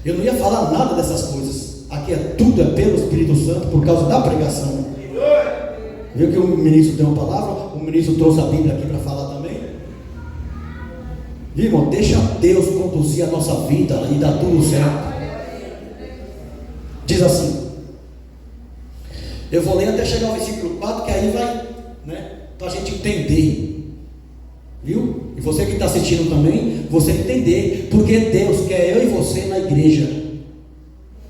Eu não ia falar nada dessas coisas. Aqui tudo é pelo Espírito Santo por causa da pregação. Viu que o ministro deu uma palavra, o ministro trouxe a Bíblia aqui para falar também. Viu, irmão? Deixa Deus conduzir a nossa vida e dar tudo certo. Diz assim. Eu vou ler até chegar ao versículo 4, que aí vai, né, para a gente entender, viu? E você que está assistindo também, você entender, porque Deus quer eu e você na igreja.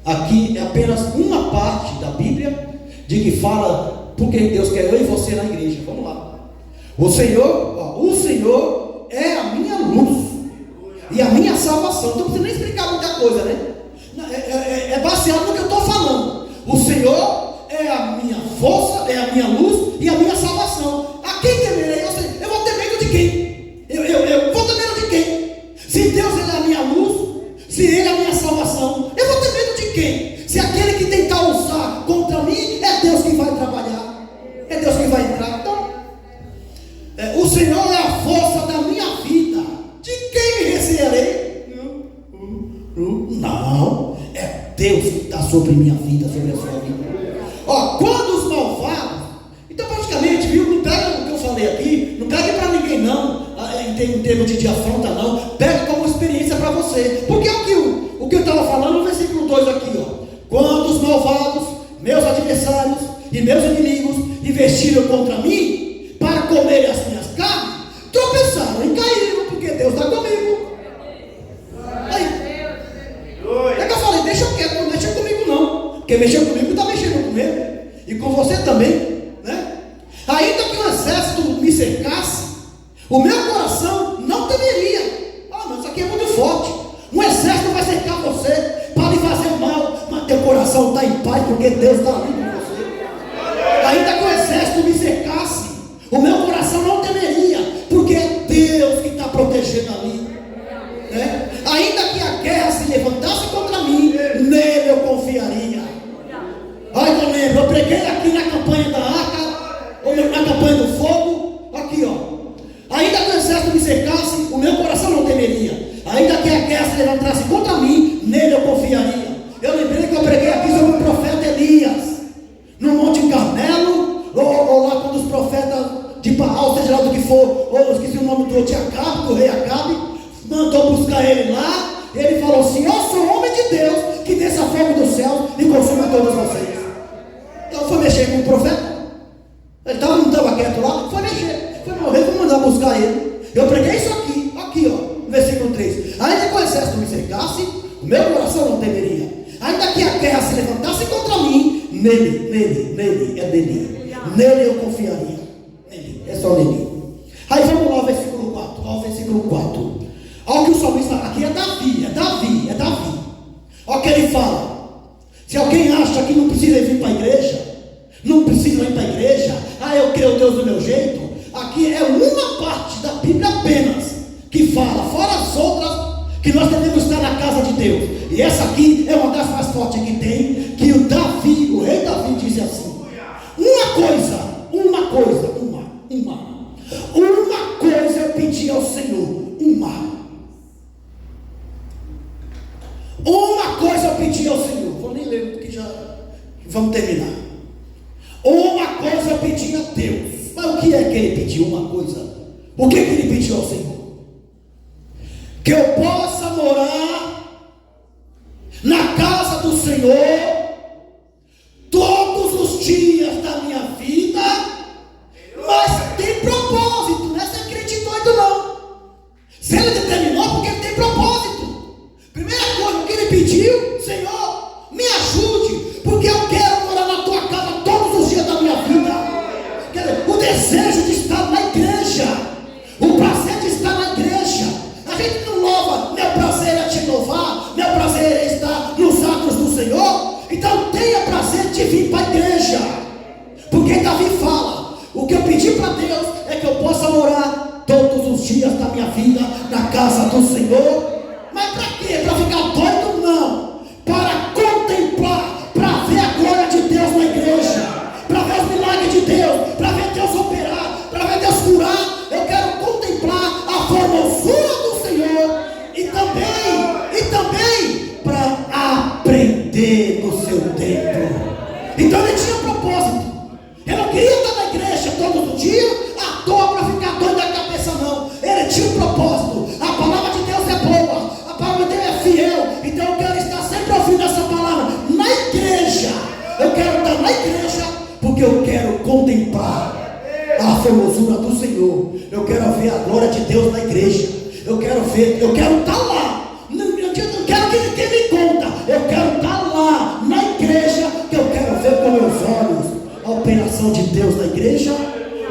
Aqui é apenas uma parte da Bíblia de que fala porque Deus quer eu e você na igreja. Vamos lá. O Senhor é a minha luz e a minha salvação. Então não precisa nem explicar muita coisa, né? aquele que tentar usar contra mim, é Deus que vai trabalhar, é Deus que vai entrar. Então, o Senhor é a força da minha vida, de quem me recearei? Não, é Deus que está sobre minha vida, sobre a sua vida. Ó, quando os malvados, então praticamente, viu, não pega o que eu falei aqui, não pega para ninguém não, em termos de afronta não, pega como experiência para você, porque é o que eu estava falando no versículo 2 aqui, ó. Quando os malvados, meus adversários e meus inimigos investiram contra mim para comerem as minhas carnes, tropeçaram e caíram, porque Deus está comigo. Aí, é que eu falei, deixa quieto, não mexa comigo não. Quem mexeu comigo está mexendo com ele. E com você também, né? Ainda que o exército me cercasse, o meu coração não temeria. Ah, mas isso aqui é muito forte. Um exército vai cercar você para lhe fazer mal, mas teu coração está em paz, porque Deus está ali com você. Ainda que o exército me cercasse, o meu coração não temeria, porque é Deus que está protegendo ali, né? Ainda que a guerra se levantasse contra mim, nele eu confiaria. Ai, eu lembro, eu preguei aqui na campanha da arca, ou na campanha do fogo, aqui ó. Ainda que o exército me cercasse, o meu coração não temeria. Ainda que a guerra se levantasse contra mim, nele eu confiaria. Eu lembrei que eu preguei aqui sobre o profeta Elias, no Monte Carmelo, ou lá quando os profetas de Baal, seja lá do que for, ou eu esqueci o nome do Acabe, do rei Acabe, mandou buscar ele lá. Ele falou assim: eu sou homem de Deus, que desça fogo do céu e consuma todos vocês. Então foi mexer com o profeta. Ele não estava quieto lá, foi mexer, foi morrer, foi mandar buscar ele. Eu preguei isso aqui ó, no versículo 3. Ainda que o exército me cercasse, o meu coração não temeria. Ainda que a guerra se levantasse contra mim, nele, nele eu confiaria. Nele, é só nele. Aí vamos lá ao versículo 4. Ao versículo 4. Olha o que o salmista, aqui é Davi. Olha o que ele fala. Se alguém acha que não precisa vir para a igreja, não precisa ir para a igreja, eu creio Deus do meu jeito, aqui é uma parte da Bíblia apenas que fala, fora as outras, que nós devemos estar na casa de Deus. E essa aqui é uma das mais fortes que tem, que o rei Davi disse assim: uma coisa eu pedi ao Senhor, uma coisa eu pedi ao Senhor. Vou nem ler porque já vamos terminar. Uma coisa eu pedi a Deus. Mas o que é que ele pediu? Uma coisa. O que é que ele pediu ao Senhor? Que eu possa morar na casa do Senhor todos os dias da minha vida. Mas tem propósito, não é ser crente doido não. Se ele determinou, porque ele tem propósito. Primeira coisa que ele pediu: Senhor, me ajude, porque eu quero morar na tua casa todos os dias da minha vida. Quer dizer, o desejo de estar na igreja, o prazer de estar na igreja. A gente não louva, meu prazer é te louvar, meu prazer é estar nos atos do Senhor. Então tenha prazer de vir para a igreja, porque Davi fala: o que eu pedi para Deus é que eu possa morar todos os dias da minha vida na casa do Senhor. Mas para quê? Para ficar doido? Não. Para contemplar, para ver a glória de Deus na igreja, para ver os milagres de Deus, para ver Deus operar, para ver Deus curar. Eu quero contemplar a formosura do Senhor e também para aprender no seu templo. Então ele tinha propósito. Eu não queria estar na igreja todos os dias à toa para ficar doido da cabeça, não. Ele tinha um propósito. A palavra de Deus é boa, a palavra de Deus é fiel. Então eu quero estar sempre ouvindo essa palavra na igreja. Eu quero estar na igreja porque eu quero contemplar a formosura do Senhor. Eu quero ver a glória de Deus na igreja. Eu quero estar lá. Não quero que ninguém me conta. Eu quero estar lá na igreja, que eu quero ver com meus olhos a operação de Deus na igreja.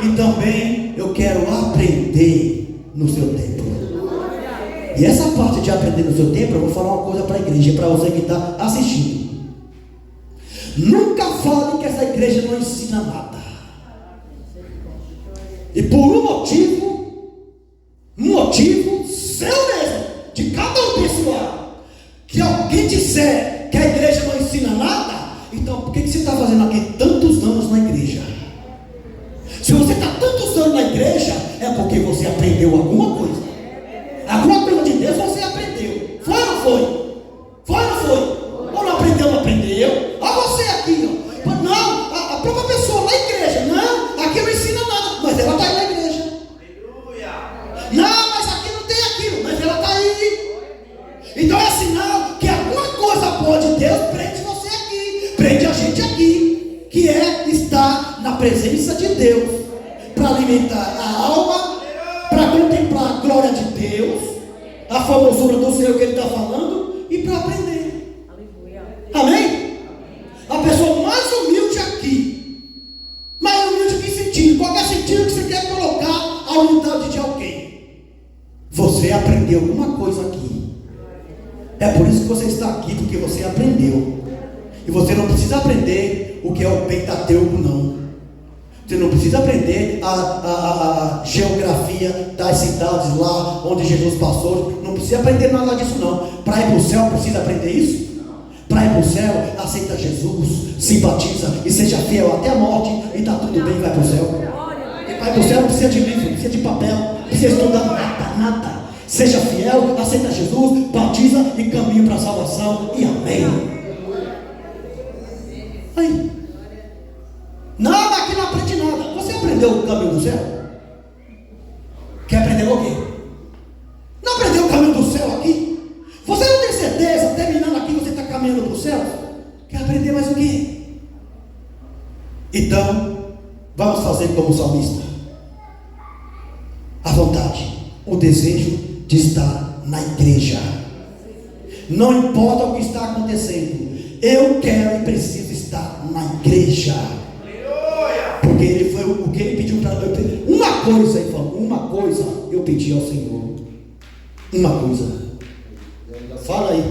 E também eu quero aprender no seu templo. E essa parte de aprender no seu templo, eu vou falar uma coisa para a igreja, para você que está assistindo. Nunca fale que essa igreja não ensina nada. E por um motivo seu mesmo, de cada um pessoal, que alguém disser que a igreja não ensina nada, Então, por que você está fazendo aqui tantos anos na igreja? Se você está tantos anos na igreja, é porque você aprendeu alguma coisa. Alguma coisa de Deus você aprendeu. Foi ou não foi? Foi ou não foi? Ou não aprendeu, não aprendeu? Olha você aqui, ó. Não, a própria pessoa na igreja. Não, aqui não ensina nada. Mas ela está aí na igreja. Não, mas aqui não tem aquilo. Mas ela está aí. Então é sinal que alguma coisa boa de Deus prende você aqui. Prende a gente aqui. Que é estar na presença de Deus. Para alimentar a alma. Para contemplar a glória de Deus. A famosura do Senhor que Ele está falando. E para aprender. Amém? A pessoa mais humilde aqui. Mais humilde que sentido. Qualquer sentido que você quer colocar a unidade de alguém. Você aprendeu alguma coisa aqui. É por isso que você está aqui. Porque você aprendeu. E você não precisa aprender o que é o Pentateuco, não. Você não precisa aprender a geografia das cidades lá onde Jesus passou. Não precisa aprender nada disso, não. Para ir para o céu precisa aprender isso? Para ir para o céu, aceita Jesus, se batiza e seja fiel até a morte e está tudo bem, vai para o céu. E para ir para o céu não precisa de livro, não precisa de papel, não precisa estudar nada. Seja fiel, aceita Jesus, batiza e caminha para a salvação. E amém. Aí. Não, aqui não aprende nada. Você aprendeu o caminho do céu? Quer aprender o quê? Não aprendeu o caminho do céu aqui? Você não tem certeza, terminando aqui, você está caminhando para o céu? Quer aprender mais o quê? Então, vamos fazer como o salmista. A vontade, o desejo de estar na igreja. Não importa o que está acontecendo. Eu quero e preciso estar na igreja. Porque ele foi o que ele pediu para nós. Uma coisa, ele falou, uma coisa eu pedi ao Senhor. Uma coisa. Fala aí.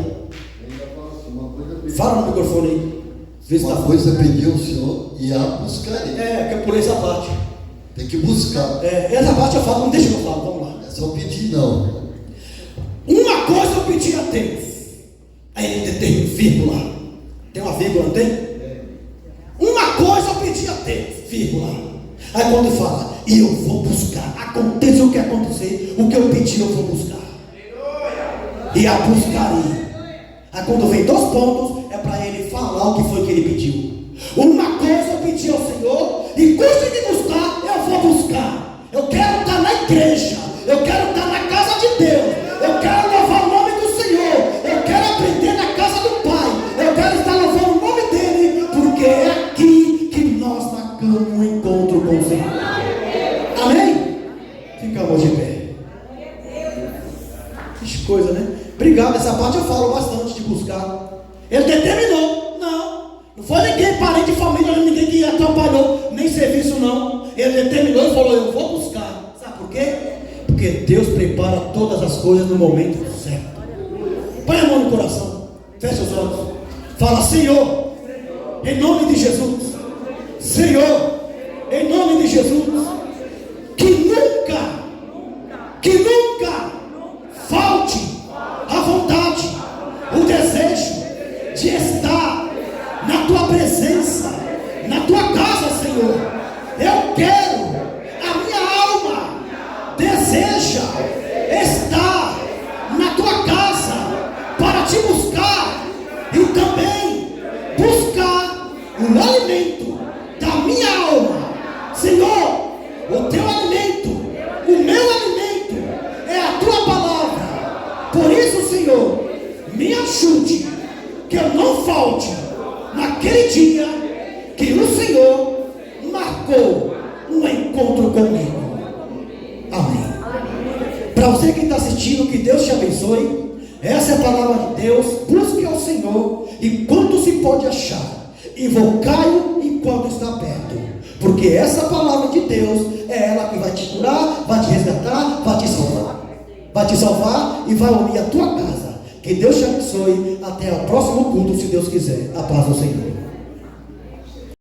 Fala no microfone aí. Uma coisa pedi ao Senhor e a buscarei. Que eu pulei essa parte. Tem que buscar. Essa parte eu falo, não deixa eu falar, vamos lá. É só pedir, não. Uma coisa eu pedi a Deus. Aí tem vírgula. Tem uma vírgula, não tem? Uma coisa eu pedi a Deus, vírgula. Aí quando fala, e eu vou buscar, aconteça o que acontecer, o que eu pedi eu vou buscar. E a buscarei. Aí quando vem 2 pontos, é para ele falar o que foi que ele pediu. Uma coisa eu pedi ao Senhor, e custe de buscar, eu vou buscar. Eu quero estar na igreja, eu quero estar na casa de Deus, eu quero louvar o nome do Senhor, eu quero aprender na casa do Pai, eu quero estar louvando o nome dele, porque é aqui que nós marcamos um encontro com o Senhor. Amém? Ficamos de pé. Que coisa, né? Obrigado, essa parte eu falo bastante de buscar. Ele determinou. Não foi ninguém, parente de família, ninguém que atrapalhou, nem serviço não. Ele determinou e falou, eu vou buscar. Sabe por quê? Porque Deus prepara todas as coisas no momento certo. Põe a mão no coração, fecha os olhos. Fala, Senhor, em nome de Jesus. Senhor, em nome de Jesus. Que nunca falte a vontade, o desejo de estar na tua presença, na tua casa, Senhor. Eu quero, a minha alma deseja estar na tua casa para te buscar e também buscar o alimento da minha alma. Senhor, o teu alimento, o meu alimento é a tua palavra. Por isso, Senhor, me ajude que eu não falte naquele dia que o Senhor marcou um encontro comigo. Amém. Para você que está assistindo, que Deus te abençoe. Essa é a palavra de Deus. Busque ao Senhor enquanto se pode achar. Invocai-o enquanto está perto. Porque essa palavra de Deus é ela que vai te curar, vai te resgatar, vai te salvar. Vai te salvar e vai unir a tua casa. Que Deus te abençoe. Até o próximo culto, se Deus quiser. A paz do Senhor.